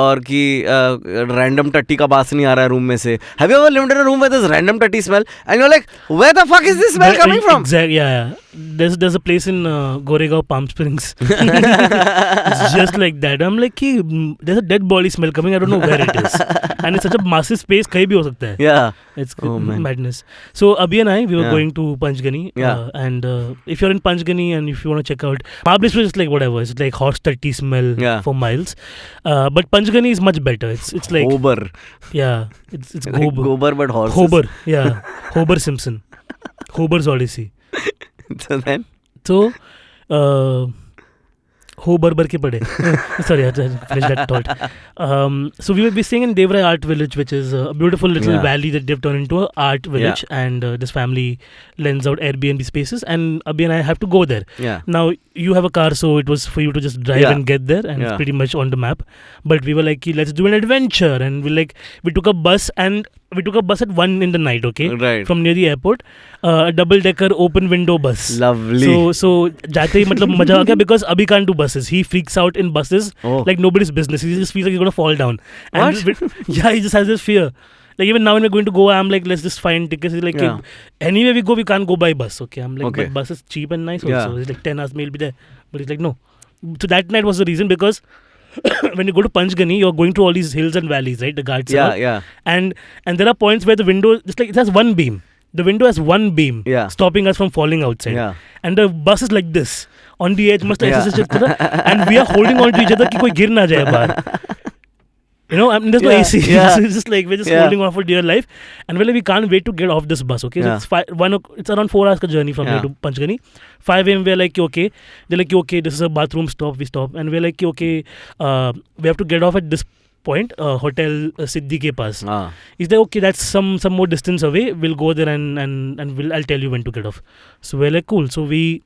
और कि रैंडम टट्टी का बास नहीं आ रहा है रूम में से. Have you ever lived in a room where there's random टट्टी smell and you're like where the fuck is this smell coming from? Exactly, yeah. There's a place in Goregaon, Palm Springs. It's just like that. I'm like, there's a dead body smell coming. I don't know where it is. And it's such a massive space. कहीं भी हो सकता है. Yeah. It's Oh, man. madness. So Abhi and I, we were Yeah. going to Panchgani. Yeah. And if you're in Panchgani and if you want to check out, Mahabaleshwar is like whatever. It's like horse tutty smell Yeah. for miles. But Panchgani is much better. It's like Gobar. yeah. It's Like Gobar. Gobar but horses. Hober. Yeah. Hober Simpson. Hober's Odyssey. So then? So, Ho barbar ke pade. Sorry, I finished that thought. So we will be staying in Devrai Art Village, which is a beautiful little valley that they've turned into an art village, and this family lends out Airbnb spaces, and Abhi and I have to go there. Yeah. Now you have a car, so it was for you to just drive and get there, and it's pretty much on the map. But we were like, let's do an adventure, and we took a bus, and we took a bus at 1 in the night, okay? Right. From near the airport, a double-decker open window bus. Lovely. So जाते ही मतलब मजा आ गया because Abhi can't do buses. He freaks out in buses like nobody's business. He just feels like he's gonna fall down. And yeah, he just has this fear. Like even now when we're going to Goa, I'm like, let's just find tickets. He's like, anywhere we go, we can't go by bus. Okay, I'm like, but bus is cheap and nice also. He's like, 10 hours may be there. But he's like, no. So that night was the reason because when you go to Panchgani, you're going through all these hills and valleys, right? The Ghats. And there are points where the window, just like it has one beam. The window has one beam stopping us from falling outside. And the bus is like this on the edge, must and we are holding on to each other कि कोई गिर ना जाए बाहर. You know, I mean, there's no AC. It's just like we're just holding on for dear life, and we're like, we can't wait to get off this bus. Okay, so it's around 4 hours ka journey from here to Panchgani. 5 a.m. we're like, okay. They're like, okay, this is a bathroom stop. We stop, and we're like, okay, we have to get off at this point, hotel Siddhi ke paas. Is there okay? That's some more distance away. We'll go there and I'll tell you when to get off. So we're like, cool. So we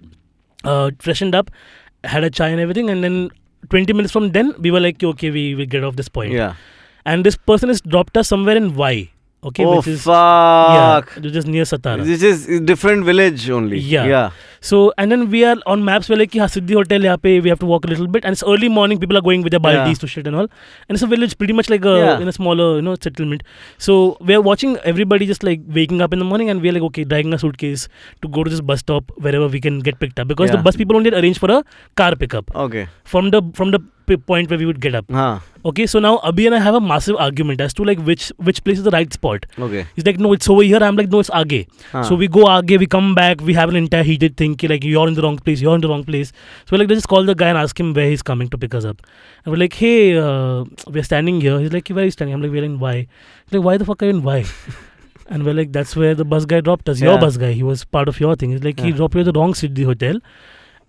freshened up, had a chai and everything, and then 20 minutes from then, we were like, okay, we will get off this point. And this person has dropped us somewhere in Y. Okay, which is which is near Satara. This is a different village only. So and then we are on maps. We're like, Siddhi Hotel. Yahan pe we have to walk a little bit, and it's early morning. People are going with their baldis to shit and all. And it's a village, pretty much like in a smaller, settlement. So we're watching everybody just like waking up in the morning, and we're like, okay, dragging a suitcase to go to this bus stop wherever we can get picked up, because the bus people only arrange for a car pickup. Okay. From the point where we would get up. Okay, so now Abhi and I have a massive argument as to like which place is the right spot. Okay. He's like, no, it's over here. I'm like, no, it's aage. So we go aage, we come back, we have an entire heated thing, like, you're in the wrong place. So we're like, let's just call the guy and ask him where he's coming to pick us up. And we're like, hey, we're standing here. He's like, where are you standing? I'm like, we're in Y. He's like, why the fuck are you in Y? And we're like, that's where the bus guy dropped us. Your bus guy. He was part of your thing. He's like, he dropped you at the wrong Siddhi Hotel.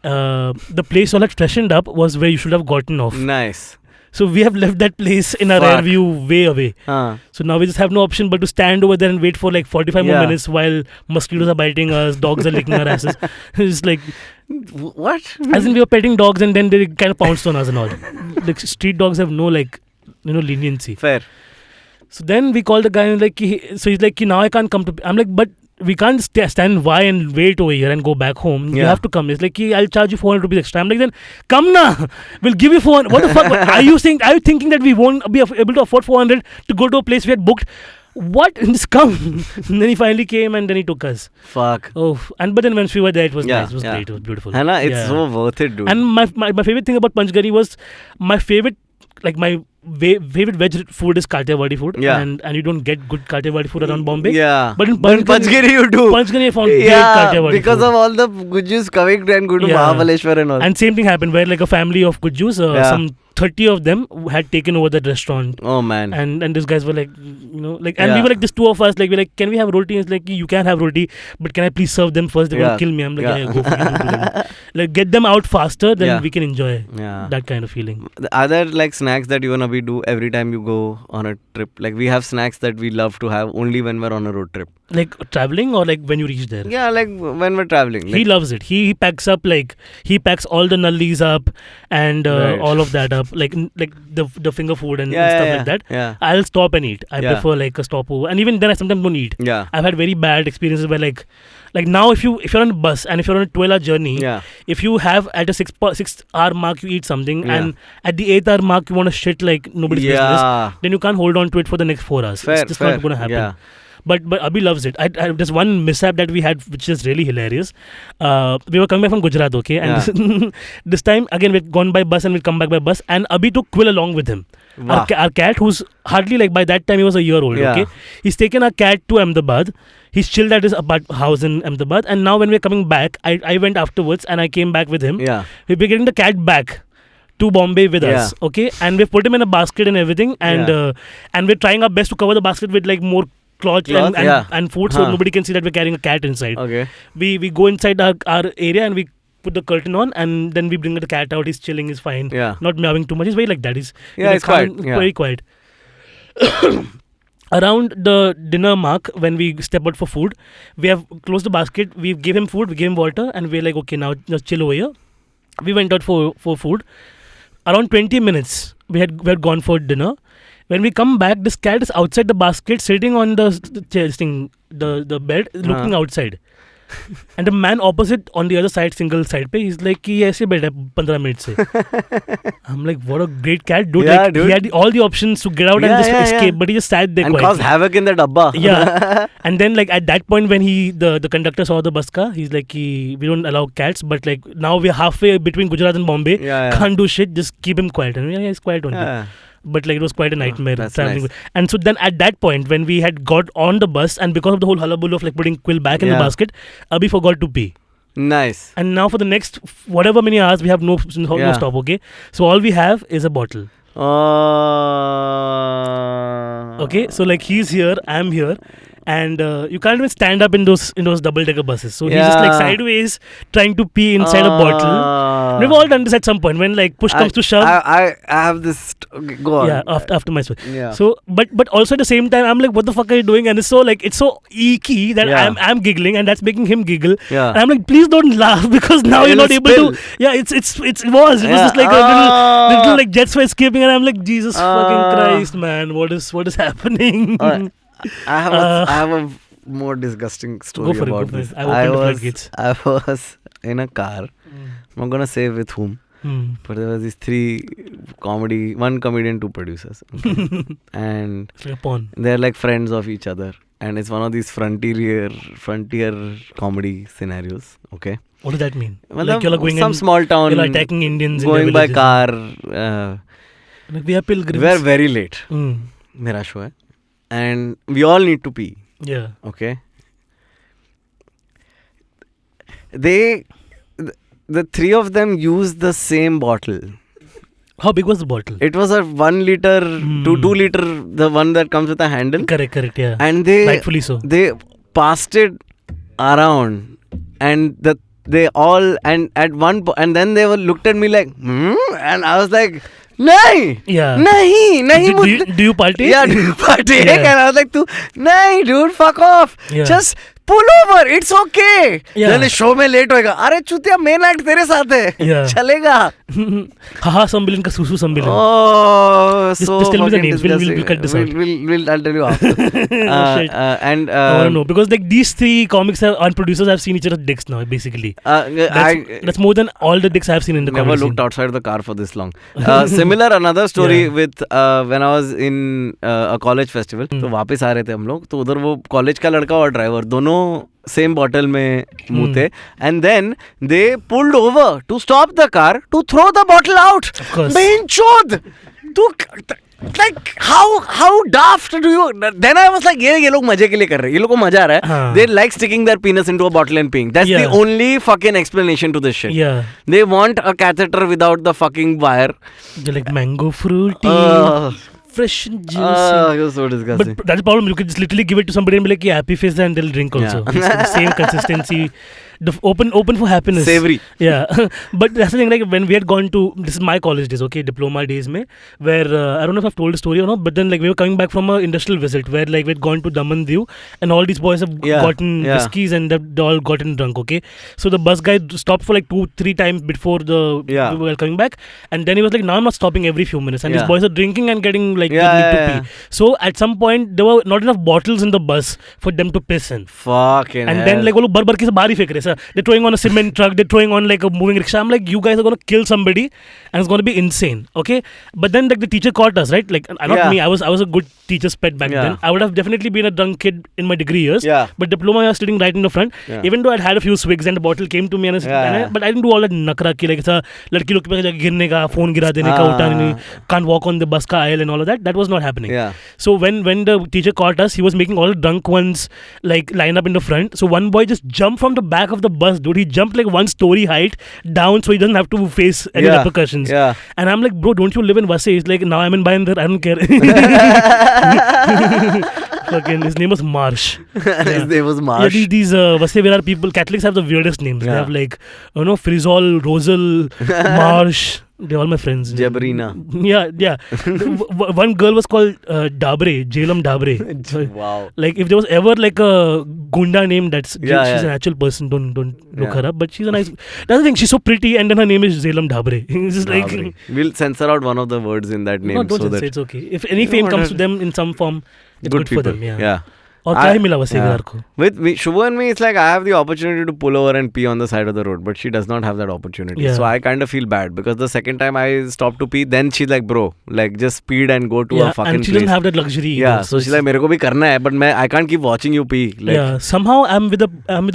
The place all that freshened up was where you should have gotten off. Nice. So we have left that place in our rear view way away. So now we just have no option but to stand over there and wait for like 45 more minutes while mosquitoes are biting us, dogs are licking our asses. It's like, what? As in we were petting dogs and then they kind of pounced on us and all. Like street dogs have no leniency. Fair. So then we called the guy and he's like, now I can't come to. I'm like, but we can't stand Y and wait over here and go back home. You have to come. It's like, I'll charge you 400 rupees extra. I'm like, then come na. We'll give you 400. What the fuck? Are you thinking that we won't be able to afford 400 to go to a place we had booked? What? Just come. And then he finally came and then he took us. Fuck. Oh, but then once we were there, it was nice. It was great. It was beautiful. Hannah, it's so worth it, dude. And my favorite thing about Panchgani was my favorite veg food is Kathiawadi food, and you don't get good Kathiawadi food around Bombay. But in Panchgani you do. Panchgani I found great Kathiawadi because food. of all the Gujjus coming and go to Mahabaleshwar and all. And same thing happened where like a family of Gujjus, some 30 of them had taken over that restaurant. Oh man. And these guys were like, and we were like, this two of us, like, we're like, can we have roti? It's like, you can have roti, but can I please serve them first? They're going to kill me. I'm like, go for it. Like, get them out faster, then we can enjoy that kind of feeling. Are there like snacks that you and Abhi do every time you go on a trip? Like, we have snacks that we love to have only when we're on a road trip. Like traveling or like when you reach there? Yeah, like when we're traveling. He loves it. He packs up he packs all the nallis up and all of that up, like the finger food and stuff like that. Yeah. I'll stop and eat. I prefer like a stopover, and even then I sometimes don't eat. Yeah. I've had very bad experiences where like now if you're on a bus and if you're on a 12-hour journey, if you have at a 6-hour mark you eat something and at the 8th hour mark you want to shit like nobody's business, then you can't hold on to it for the next 4 hours. It's just not going to happen. Yeah. But Abhi loves it. There's one mishap that we had which is really hilarious. We were coming back from Gujarat, okay? And this time, again, we'd gone by bus and we'd come back by bus. And Abhi took Quill along with him. Wow. Our cat, who's hardly like by that time, he was a year old, okay? He's taken our cat to Ahmedabad. He's chilled at his house in Ahmedabad. And now when we're coming back, I went afterwards and I came back with him. Yeah. We're getting the cat back to Bombay with us, okay? And we've put him in a basket and everything. And we're trying our best to cover the basket with like more cloth and food so nobody can see that we're carrying a cat inside. Okay. We go inside our area and we put the curtain on, and then we bring the cat out. He's chilling. He's fine. Yeah. Not meowing too much. He's very like that. He's It's quiet. Yeah. very quiet. Around the dinner mark, when we step out for food, we have closed the basket. We gave him food. We gave him water, and we're like, okay, now just chill over here. We went out for food. Around 20 minutes, we had gone for dinner. When we come back, this cat is outside the basket, sitting on the bed, looking outside. And the man opposite on the other side, single side पे, he's like कि ऐसे बैठा है 15 minutes से. I'm like, what a great cat, dude. Yeah, like, dude. He had all the options to get out and just escape, but he just sat there And quietly. cause havoc in the dabba. Yeah. And then like at that point when the conductor saw the bus car, he's like, we don't allow cats, but like now we're halfway between Gujarat and Bombay. Yeah. Can't do shit, just keep him quiet. And he's quiet only. Yeah. But like it was quite a nightmare That's traveling. nice. And so then at that point when we had got on the bus, and because of the whole hullabaloo of like putting Quill back in the basket, Abhi forgot to pee. Nice. And now for the next whatever many hours we have no stop. Okay, so all we have is a bottle. Okay, so like he's here, I'm here, and you can't even stand up in those double-decker buses. So he's just like sideways trying to pee inside a bottle. We've all done this at some point when like push comes to shove. I have this. Okay, go on. Yeah, after my switch. Yeah. So, but also at the same time, I'm like, what the fuck are you doing? And it's so icky that I'm giggling, and that's making him giggle. Yeah. And I'm like, please don't laugh because now you're not able to. Yeah, it was just like a little like jets were escaping, and I'm like, Jesus fucking Christ, man, what is happening? I have a more disgusting story about this. I was in a car. I'm not gonna say with whom. But there was these one comedian, two producers. Okay. And it's like a porn. they're like friends of each other. And it's one of these frontier comedy scenarios. Okay. What does that mean? Like you're going some small town. You're attacking Indians. Going by car. Like we are pilgrims. We're very late. Mera show hai. And we all need to pee. Yeah. Okay. The three of them used the same bottle. How big was the bottle? It was a 1 liter to 2 liter, the one that comes with a handle. Correct, yeah. And rightfully so. They passed it around, and they all, and at one point, and then they looked at me like, and I was like, nahi, nahi. Do you partake? Yeah, do you partake? And I was like, nahi, dude, fuck off. Yeah. Just pull over, it's okay. Yeah. Then show में late होएगा. अरे चुतिया main act तेरे साथ है. Yeah. चलेगा. Haha Sambilan ka Susu Sambilan. Oh, just tell me the names. We'll cut this out. I'll tell you after. No, because like these three comics and producers have seen each other's dicks now, basically. That's more than all the dicks I've seen in the never comedy looked scene. outside the car for this long. Similar another story with when I was in a college festival. तो वापस आ रहे थे हम लोग. तो उधर वो college का लड़का और ड्राइवर दोनों सेम बॉटल में मुँह थे. And then they pulled over to stop the car to throw the bottle out. Of course. बेंचोद. Like how daft do you? Then I was like, ये लोग मजे के लिए कर रहे हैं. ये लोग को मजा आ रहा है. They like sticking their penis into a bottle and peeing. That's the only fucking explanation to this shit. Yeah. They want a catheter without the fucking wire. They're like mango fruity. Fresh and juicy. It was so disgusting. But that's the problem. You could just literally give it to somebody and be like, yeah, happy face, and they'll drink also. It's the same consistency. The open for happiness. Savory. Yeah. But that's the thing, like when we had gone to, this is my college days, okay, diploma days mein, where I don't know if I've told the story or not, but then like we were coming back from an industrial visit where like we had gone to Daman Diu, and all these boys have gotten whiskeys and they all gotten drunk, okay. So the bus guy stopped for like 2-3 times before we were coming back, and then he was like, now I'm not stopping every few minutes, and these boys are drinking and getting like they need to pee. So at some point there were not enough bottles in the bus for them to piss in. Fucking and hell. then like वो लोग bar-bar के से बाहर ही फेंक रहे हैं. They're throwing on a cement truck, they're throwing on like a moving rickshaw. I'm like, you guys are going to kill somebody and it's going to be insane, okay? But then like the teacher caught us, right? Like not me, I was a good teacher's pet back then. I would have definitely been a drunk kid in my degree years. But diploma I was sitting right in the front. Even though I'd had a few swigs and the bottle came to me but I didn't do all that nakra ki like it's a ladki log pe girne ka, phone gira dene ka, utane can't walk on the bus ka aisle and all of that. That was not happening. So when the teacher caught us, he was making all the drunk ones like line up in the front. So one boy just jumped from the back of the bus, dude. He jumped like 1 story height down so he doesn't have to face any repercussions. And I'm like, bro, don't you live in Vasai? He's like, now I'm in Bhayandar, I don't care. Fucking, his name was Marsh. His name was Marsh. Yeah, these Vasevirar people, Catholics have the weirdest names. They have like, Frizol, Rosal, Marsh. They're all my friends. Jabrina. Yeah. One girl was called Dabre, Jailam Dabre. Wow. Like if there was ever like a Gunda name, she's an actual person. Don't look her up. But she's a nice. That's the thing. She's so pretty, and then her name is Jailam Dabre. It's just like we'll censor out one of the words in that name. No, don't censor. It's okay. If any fame comes to them in some form, it's good for them. Yeah. और क्या ही मिला वसीगार को? With me, Shubha and me, it's like I have the opportunity to pull over and pee on the side of the road, but she does not have that opportunity. Yeah. So I kind of feel bad because the second time I stopped to pee, then she's like, bro, like just speed and go to a fucking and she place. doesn't have that luxury. Yeah, either, so she's like, मेरे को भी करना है, but I can't keep watching you pee. Like, yeah, somehow I'm with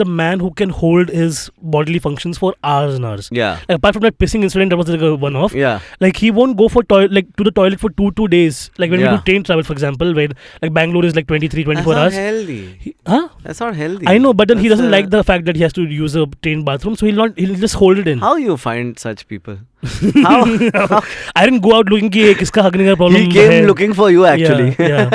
a man who can hold his bodily functions for hours and hours. Yeah. Like, apart from that pissing incident, that was like a one-off. Yeah. Like he won't go to the toilet for 2 days. Like when we do train travel, for example, where like Bangalore is like 24 hours. That's not healthy. That's not healthy. I know, but then he doesn't like the fact that he has to use a train bathroom, so he'll just hold it in. How you find such people? How? I didn't go out looking कि किसका हगने का problem. He came looking for you actually. Yeah.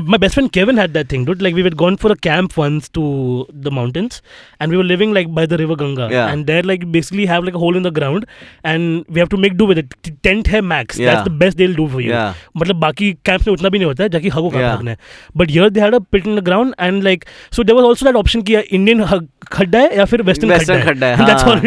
My best friend Kevin had that thing, dude. Like we had gone for a camp once to the mountains, and we were living like by the river Ganga, and there like basically have like a hole in the ground, and we have to make do with it. Tent है max. That's the best they'll do for you. मतलब बाकी camps में उतना भी नहीं होता है, जाके हगो कहाँ हगना है. But here they had a pit in the ground, and like so there was also that option कि Indian खड्डा है या फिर Western खड्डा है. That's all.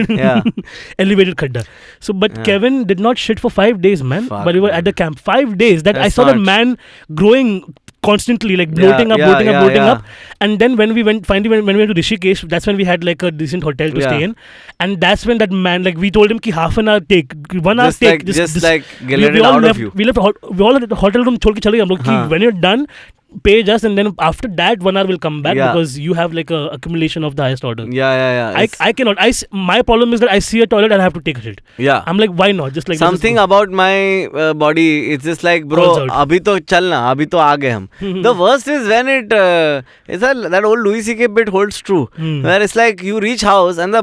Elevated खड्डा. So but Kevin did not shit for 5 days, man. But we were at the camp 5 days. I saw that man growing constantly, like bloating up. And then when we went to Rishikesh, that's when we had like a decent hotel to stay in. And that's when that man, like we told him ki half an hour take, 1 hour take. Just get it out of you. We all at the hotel room chhod ke chale gaye hum log ki when you're done, pay us, and then after that 1 hour will come back because you have like a accumulation of the highest order. I cannot. My problem is that I see a toilet and I have to take a shit. I'm like, why not? Just like something about my body. It's just like, bro, abhi to chalna, abhi to aa gaye hum. The worst is when that old Louis C.K. bit holds true, where it's like you reach house and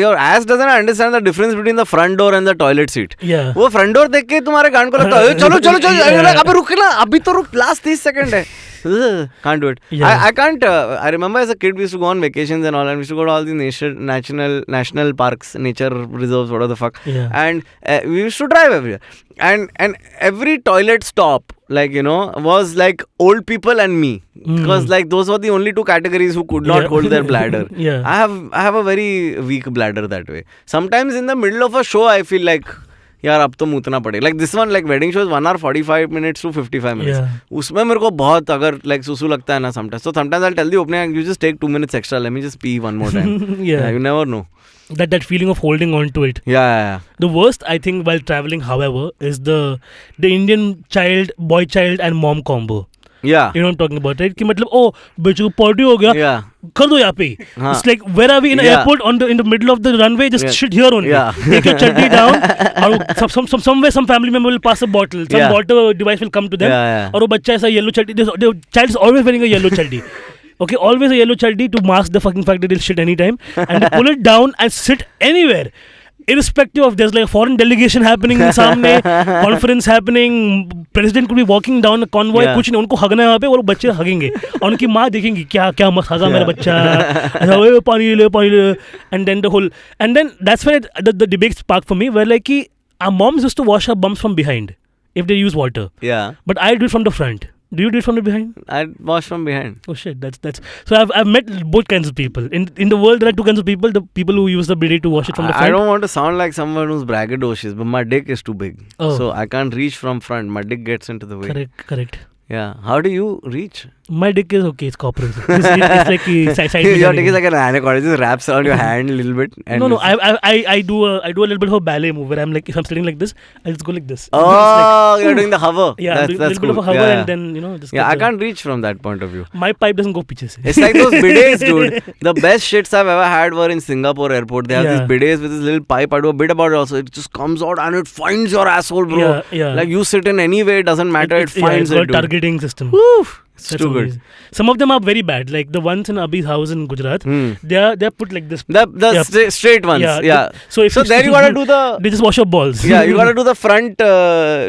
your ass doesn't understand the difference between the front door and the toilet seat. वो front door देख के तुम्हारे कान को लगता है चलो अबे रुक ना, अभी तो रुक, last 30 seconds है. Can't do it. I can't. I remember as a kid we used to go on vacations and all, and we used to go to all the national parks, nature reserves, whatever the fuck. And we used to drive everywhere. And every toilet stop, like, was like old people and me, because like those were the only 2 categories who could not hold their bladder. I have a very weak bladder that way. Sometimes in the middle of a show I feel like, यार अब तो मुतना पड़ेगा. Like this one, like wedding show is 1 hour 45 minutes to 55 minutes. उसमें मेरे को बहुत अगर like सुसु लगता है ना sometimes. So sometimes I'll tell the opening, you just take 2 minutes extra. Let me just pee one more time. You never know. That feeling of holding on to it. Yeah. The worst, I think, while traveling, however, is the Indian boy child and mom combo. Yeah. You know what I'm talking about, right? कि मतलब बच्चों को party हो गया, कर दो यहाँ पे. It's like, where are we in an airport in the middle of the runway? Just shit here only. Take your chaddi down. और somewhere some family member will pass a bottle. Some water device will come to them. और वो बच्चा ऐसा yellow chaddi. The child is always wearing a yellow chaddi. Okay, always a yellow chaddi to mask the fucking fact that they'll shit anytime. And they pull it down and sit anywhere. Irrespective of there's like a foreign delegation happening in सामने, conference happening, president could be walking down a convoy, कुछ नहीं, उनको हगना है वहाँ पे और बच्चे हगेंगे और उनकी माँ देखेंगी क्या मस्त हगा मेरा बच्चा, पानी ले, and then that's where the debate sparked for me, where like our moms used to wash our bums from behind if they use water. But I do it from the front. Do you do it from the behind? I wash from behind. Oh shit, that's so I've met both kinds of people. In the world there are 2 kinds of people: the people who use the bidet to wash it from the front. I don't want to sound like someone who's braggadocious, but my dick is too big. So I can't reach from front. My dick gets into the way. Correct. Yeah. How do you reach? My dick is okay. It's corporate. It's like side. Your dick is like an anaconda. It just wraps around your hand a little bit. And no. I do a little bit of a ballet move where I'm like, if I'm sitting like this, I'll just go like this. Oh, you're doing the hover. Yeah, that's a little bit of a hover and then just. Yeah, I can't reach from that point of view. My pipe doesn't go piche se. It's like those bidets, dude. The best shits I've ever had were in Singapore airport. They have these bidets with this little pipe. I do a bit about it also. It just comes out and it finds your asshole, bro. Yeah. Like you sit in any way, it doesn't matter. It finds it's it. Targeting system. Woo. It's too good. amazing. Some of them are very bad. Like the ones in Abhi's house in Gujarat, they're put like this. The straight ones. Yeah. So there you gotta do the. They just wash your balls. Yeah, you gotta do the front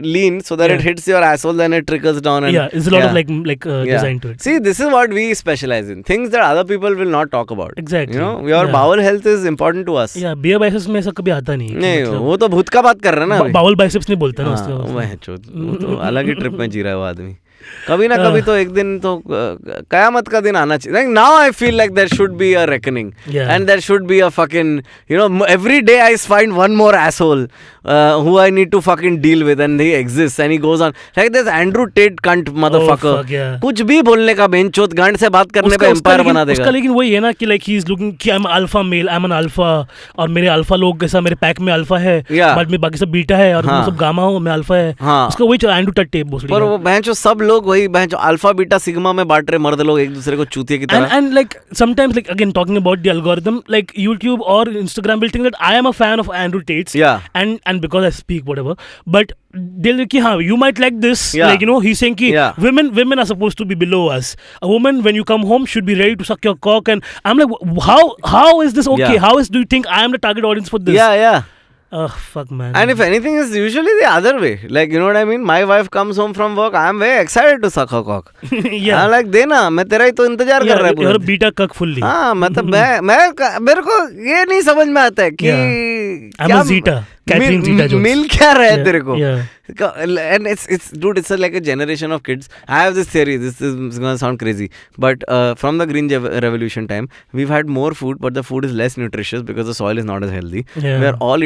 lean so that it hits your asshole, then it trickles down. And, it's a lot of design to it. See, this is what we specialize in. Things that other people will not talk about. Exactly. You know, your bowel health is important to us. Yeah, beer biceps में ऐसा कभी आता नहीं. नहीं, वो तो भूत का बात कर रहा है ना. Bowel biceps नहीं बोलता ना उसका. वो तो अलग ही ट्रिप में जी रहा है वो आदमी. कभी ना कभी तो एक दिन तो कयामत का दिन आना चाहिए. Like now I feel like there should be a reckoning. And there should be a fucking, every day I find one more asshole who I need to fucking deal with, and he exists and he goes on. Like there's Andrew Tate cunt motherfucker. Oh, fuck, yeah. कुछ भी बोलने का बेंचोद गांड से बात करने पे empire बना देगा. उसका लेकिन वही है ना कि like he is looking कि I'm alpha male, I'm an alpha और मेरे अल्फा लोग कैसा मेरे पैक में अल्फा है, बट में बाकी सब बीटा है और मैं सब गामा हूँ, मैं अल्फा है. उसका वही एंड्रू टट टेप भोसड़ी. पर वो बहन जो सब लोग वही बहन जो अल्फा बीटा सिग्मा में बांट रहे मर्द लोग एक दूसरे को चूतिए की तरह. And like sometimes like again talking about the algorithm, like YouTube or Instagram will think that I am a fan of Andrew Tate's. Yeah. And because I speak whatever, but they'll like you might like this. Yeah. Like he's saying ki women are supposed to be below us. A woman when you come home should be ready to suck your cock, and I'm like, how is this okay? Yeah. Do you think I am the target audience for this? Yeah. Oh, fuck, man. And if anything, it's usually the other way. Like, you know what I mean? My wife comes home from work. I'm very excited to suck her cock. Yeah. I'm like, देना, मैं तेरा ही तो इंतजार कर रहा है. You're a beta cuck fully. हाँ, मतलब मेरे को ये नहीं समझ में आता है कि I'm a Zeta. Catherine Zeta-Jones. मिल क्या रहा है तेरे को? Yeah. And it's like a generation of kids. I have this theory. This is going to sound crazy, but from the Green Revolution time, we've had more food, but the food is less nutritious because the soil is not as healthy. Yeah. We're all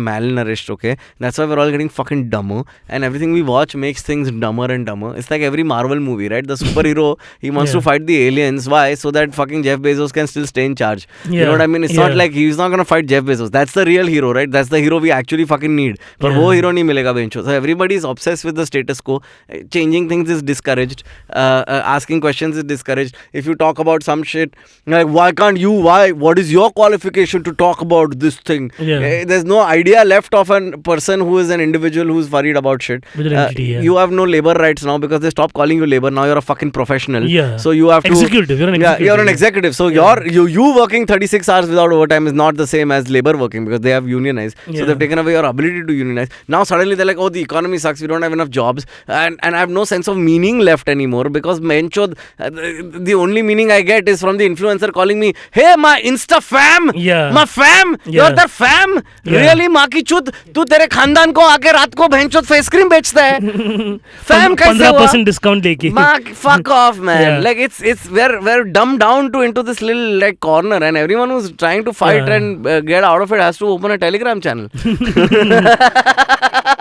malnourished. Okay, that's why we're all getting fucking dumber, and everything we watch makes things dumber and dumber. It's like every Marvel movie, right? The superhero, he wants to fight the aliens. Why? So that fucking Jeff Bezos can still stay in charge. You know what I mean? It's not like he's not gonna fight Jeff Bezos. That's the real hero, right? That's the hero we actually fucking need. But वो hero नहीं मिलेगा बेंचो. So everybody is obsessed with the status quo. Changing things is discouraged. Asking questions is discouraged. If you talk about some shit, like why can't you? Why? What is your qualification to talk about this thing? There's no idea left of a person who is an individual who's worried about shit. You have no labor rights now because they stop calling you labor. Now you're a fucking professional. So you have to executive. You're an executive. You're an executive. So you working 36 hours without overtime is not the same as labor working because they have unionized. So they've taken away your ability to unionize. Now suddenly they're like, oh, the economy sucks. We don't have enough jobs, and I have no sense of meaning left anymore because the only meaning I get is from the influencer calling me, hey, my Insta fam, my fam, you're the fam. Really, माँ की चुत, तू तेरे खानदान को आके रात को भैंचोद face cream बेचता है. Fam कैसे हुआ? 15% discount लेके. Fuck off, man. Like it's we're dumbed down into this little like corner, and everyone who's trying to fight and get out of it has to open a Telegram channel.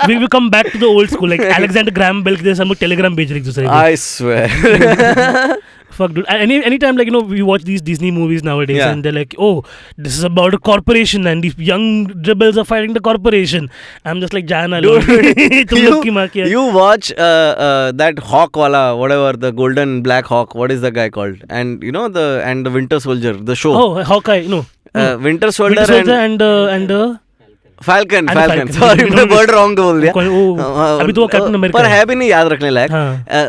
We will come back to the old school, like Alexander Graham Bell के हम लोग Telegram भेज रहे एक दूसरे को. I swear. Fuck, dude. Anytime, like, we watch these Disney movies nowadays and they're like, oh, this is about a corporation and these young rebels are fighting the corporation. I'm just like, Jana, you watch that Hawk wala, whatever, the golden black hawk, what is the guy called? And the Winter Soldier, the show. Oh, Hawkeye, no. Winter Soldier and Falcon. Sorry, मैं word wrong बोल दिया. अभी तो वो captain America पर है भी नहीं याद रखने लायक.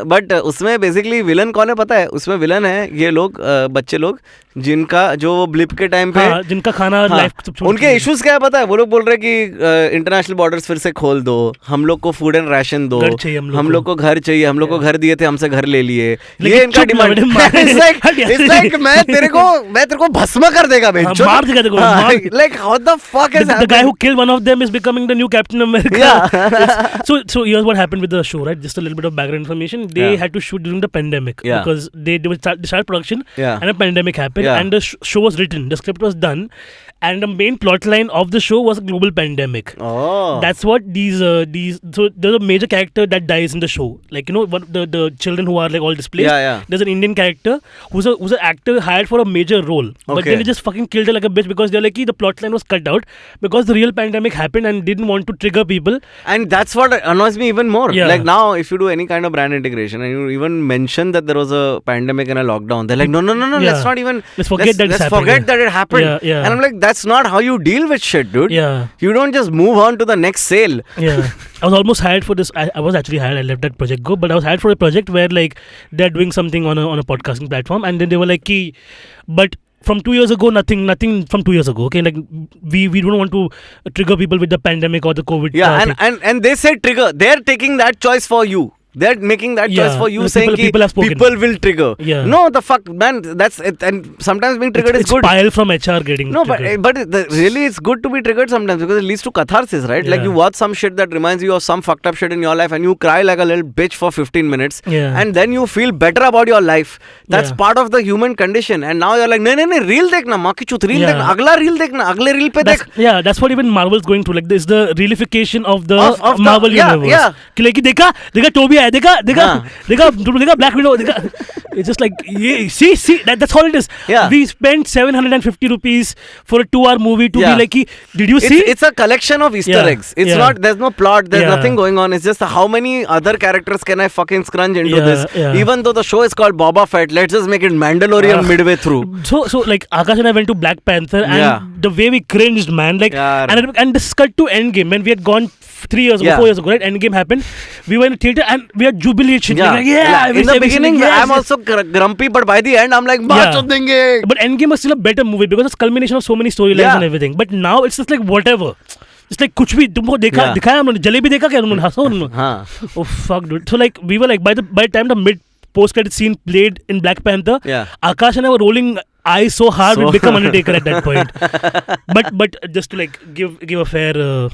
बट उसमें बेसिकली विलन कौन है पता है? उसमें विलन है ये लोग बच्चे लोग जिनका जो ब्लिप के टाइम पे जिनका खाना लाइफ उनके इश्यूज क्या है पता है? वो लोग बोल रहे कि इंटरनेशनल बॉर्डर्स फिर से खोल दो, हम लोग को फूड एंड राशन दो, हम लोग को घर चाहिए, हम लोग को घर दिए थे, हमसे घर ले लिए. ये इनका डिमांड. It's like मैं तेरे को भस्म कर देगा बेंचो. मार देगा तेरे को. Like how the fuck is the guy who killed one of them is becoming the new Captain America. So here's what happened with the show, right? Just a little bit of background information. They had to shoot during the pandemic because they started production and a pandemic happened and the show was written, the script was done, and the main plot line of the show was a global pandemic. That's what these so there's a major character that dies in the show, like the children who are like all displayed. There's an Indian character who's an actor hired for a major role, but then they just fucking killed her like a bitch because they're like the plot line was cut out because the real pandemic happened and didn't want to trigger people. And that's what annoys me even more. Like now, if you do any kind of brand integration and you even mention that there was a pandemic and a lockdown, they're like, no, let's not even Let's forget that it's let's happening. forget that it happened. Yeah. And I'm like, that's not how you deal with shit, dude. Yeah. You don't just move on to the next sale. Yeah. I was almost hired for this. I was actually hired. I let that project go, but I was hired for a project where like they're doing something on a podcasting platform, and then they were like, "Ki, but from 2 years ago, nothing from 2 years ago. Okay, like we don't want to trigger people with the pandemic or the COVID. Yeah, thing. and they say trigger. They're taking that choice for you. They're making that choice for you, saying people have spoken. people will trigger. Yeah. No, the fuck, man. That's it. And sometimes being triggered is it's good. Pile from HR getting No, triggered. but really, it's good to be triggered sometimes because it leads to catharsis, right? Like Yeah. you watch some shit that reminds you of some fucked up shit in your life, and you cry like a little bitch for 15 minutes, Yeah. and then you feel better about your life. That's Yeah. part of the human condition. And now you're like, no, reel dekhna, maa ki chut, reel Yeah. dekhna, agla reel dekhna, agle reel pe dekh. That's what even Marvel's going through. Like, this the realification of the Of the- Marvel yeah, universe. yeah. कि like, देखा Toby है, देखा Black Widow, देखा. It's just like, yeah, see, that's all it is. Yeah. We spent 750 rupees for a 2-hour movie to Yeah. be like, did you see? It's a collection of Easter Yeah. eggs. It's Yeah. not, there's no plot, there's Yeah. nothing going on. It's just how many other characters can I fucking scrunch into Yeah, this? yeah. Even though the show is called Boba Fett, let's just make it Mandalorian midway through. So like Aakash and I went to Black Panther, and Yeah. the way we cringed, man, like, Yeah. and this cut to Endgame when we had gone 3 years ago, Yeah. 4 years ago, right? Endgame happened. We were in the theater and we had jubilation. Yeah. Like, Like, in the we're beginning, saying, yes, I'm yes. also grumpy, but by the end, I'm like, Yeah. baat denge. But Endgame was still a better movie because it's culmination of so many storylines Yeah. and everything. But now it's just like whatever. It's like कुछ भी तुमको Yeah. दिखाया उन्होंने जलेबी देखा क्या उन्होंने हंसा उन्होंने. Huh. Oh fuck, dude. So like we were like by the time the mid post credit scene played in Black Panther, Yeah. Aakash and I were rolling eyes so hard we'd become Undertaker at that point. but just to like give a fair.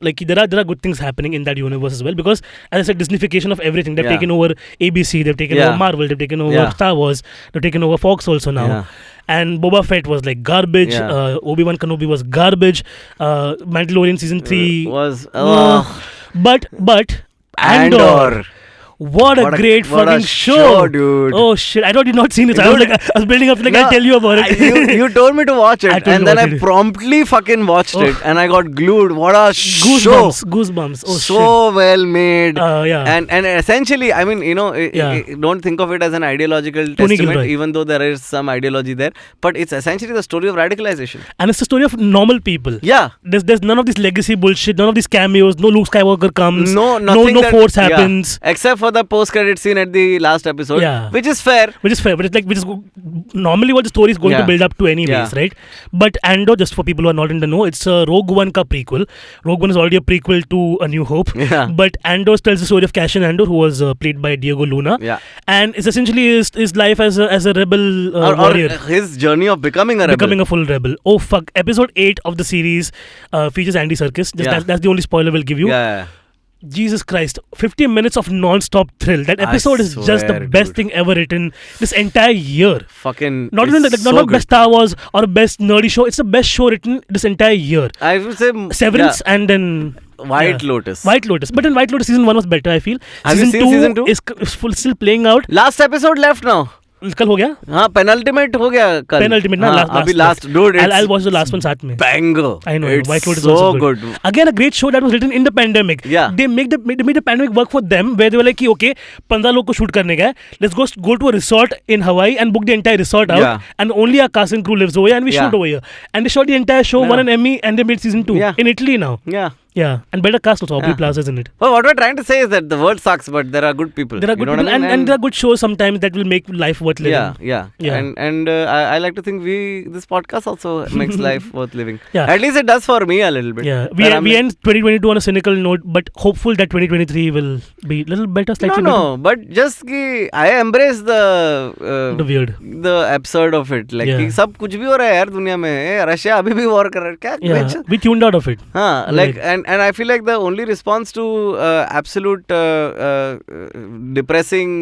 Like there are good things happening in that universe as well because as I said, Disneyfication of everything. They've Yeah. taken over ABC, they've taken Yeah. over Marvel, they've taken over Yeah. Star Wars, they've taken over Fox also now. Yeah. And Boba Fett was like garbage. Yeah. Obi-Wan Kenobi was garbage. Mandalorian season 3 Was but Andor. What a great what fucking a show, dude. Oh shit! I thought you'd not seen it. Dude, I was building up like No, I'll tell you about it. you told me to watch I it, told and you then to I watch it. promptly fucking watched it, and I got glued. What a show! Goosebumps. Oh So well made. Yeah. And essentially, I mean, Yeah. don't think of it as an ideological Tony testament, Gilroy. even though there is some ideology there. But it's essentially the story of radicalization. And it's the story of normal people. Yeah. There's none of this legacy bullshit. None of these cameos. No Luke Skywalker comes. No, no nothing. that- Force yeah. happens. Except for the post-credit scene at the last episode, Yeah. which is fair. Which is fair, but it's like normally what the story is going to Yeah. build up to anyways, Yeah. right? But Andor, just for people who are not in the know, it's a Rogue One ka prequel. Rogue One is already a prequel to A New Hope. Yeah. But Andor tells the story of Cassian Andor, who was played by Diego Luna. Yeah. And it's essentially his life as a rebel Or warrior. his journey of becoming a rebel. Becoming a full rebel. Oh fuck! Episode 8 of the series features Andy Serkis. Yeah. That's the only spoiler we'll give you. Yeah. Jesus Christ, 50 minutes of non-stop thrill. That episode is just the swear, best dude. thing ever written this entire year. Fucking. Not it's even like, so not good. best Star Wars or best nerdy show. It's the best show written this entire year. I would say Severance and then White Lotus. White Lotus. But in White Lotus season 1 was better, I feel. Have you seen season 2? is still playing out. Last episode left now. कल हो गया? हाँ, penultimate हो गया कल. Penultimate ना हाँ, अभी last dude. I'll watch the last one साथ में. Banger. I know. It's White Lotus is so also good. Again, a great show that was written in the pandemic. Yeah. They made the pandemic work for them, where they were like, कि, okay, 15 लोग को shoot करने का है. Let's go to a resort in Hawaii and book the entire resort out. Yeah. And only our cast and crew lives over here, and we Yeah. shoot over here. And they shot the entire show, Yeah. won an Emmy, and they made season 2 Yeah. in Italy now. Yeah. Yeah, and better cast also. Aubrey Yeah. Plaza is in it. Well, what we're trying to say is that the world sucks, but there are good people. There are good You know people, what I mean? and there are good shows sometimes that will make life worth living. Yeah. Yeah. And I like to think this podcast also makes life worth living. Yeah. At least it does for me a little bit. Yeah, Where I'm we like, end 2022 on a cynical note, but hopeful that 2023 will be a little better, slightly No, but just कि I embrace better. The weird. the absurd of it. Like Yeah. कि सब कुछ भी हो रहा है यार दुनिया में. रशिया अभी भी war कर रहा है. क्या Yeah, bitch? we tuned out of it. हाँ, like and I feel like the only response to absolute depressing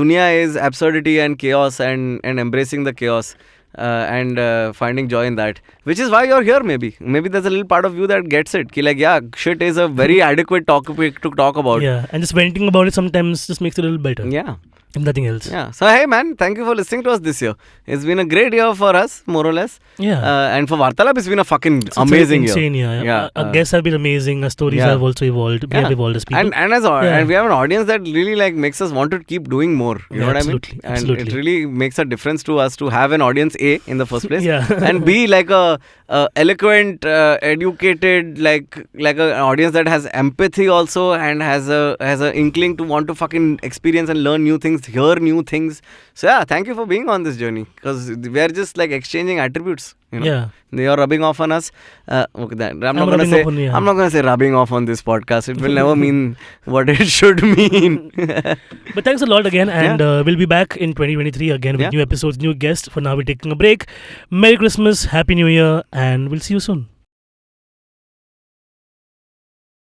dunya is absurdity and chaos and embracing the chaos and finding joy in that, which is why you're here. Maybe there's a little part of you that gets it. Ki like, yeah, shit is a very adequate topic to talk about. Yeah, and just venting about it sometimes just makes it a little better. Yeah. If nothing else. Yeah. So hey man, thank you for listening to us this year. It's been a great year for us, more or less. Yeah. And for Vartalab, it's been a fucking It's amazing insane year. year. Our guests have been amazing. Our stories yeah. have also evolved. We have evolved as people. And we have an audience that really like makes us want to keep doing more. You know what I mean? And absolutely. it really makes a difference to us to have an audience A in the first place. Yeah. And B like a eloquent, educated, like an audience that has empathy also and has a inkling to want to fucking experience and learn new things, hear new things. So yeah, thank you for being on this journey, because we are just like exchanging attributes. You know? Yeah. They are rubbing off on us. Okay, I'm not I'm going to say rubbing off on this podcast. It will never mean what it should mean. But thanks a lot again, and we'll be back in 2023 again with new episodes, new guests. For now, we're taking a break. Merry Christmas, Happy New Year, and we'll see you soon.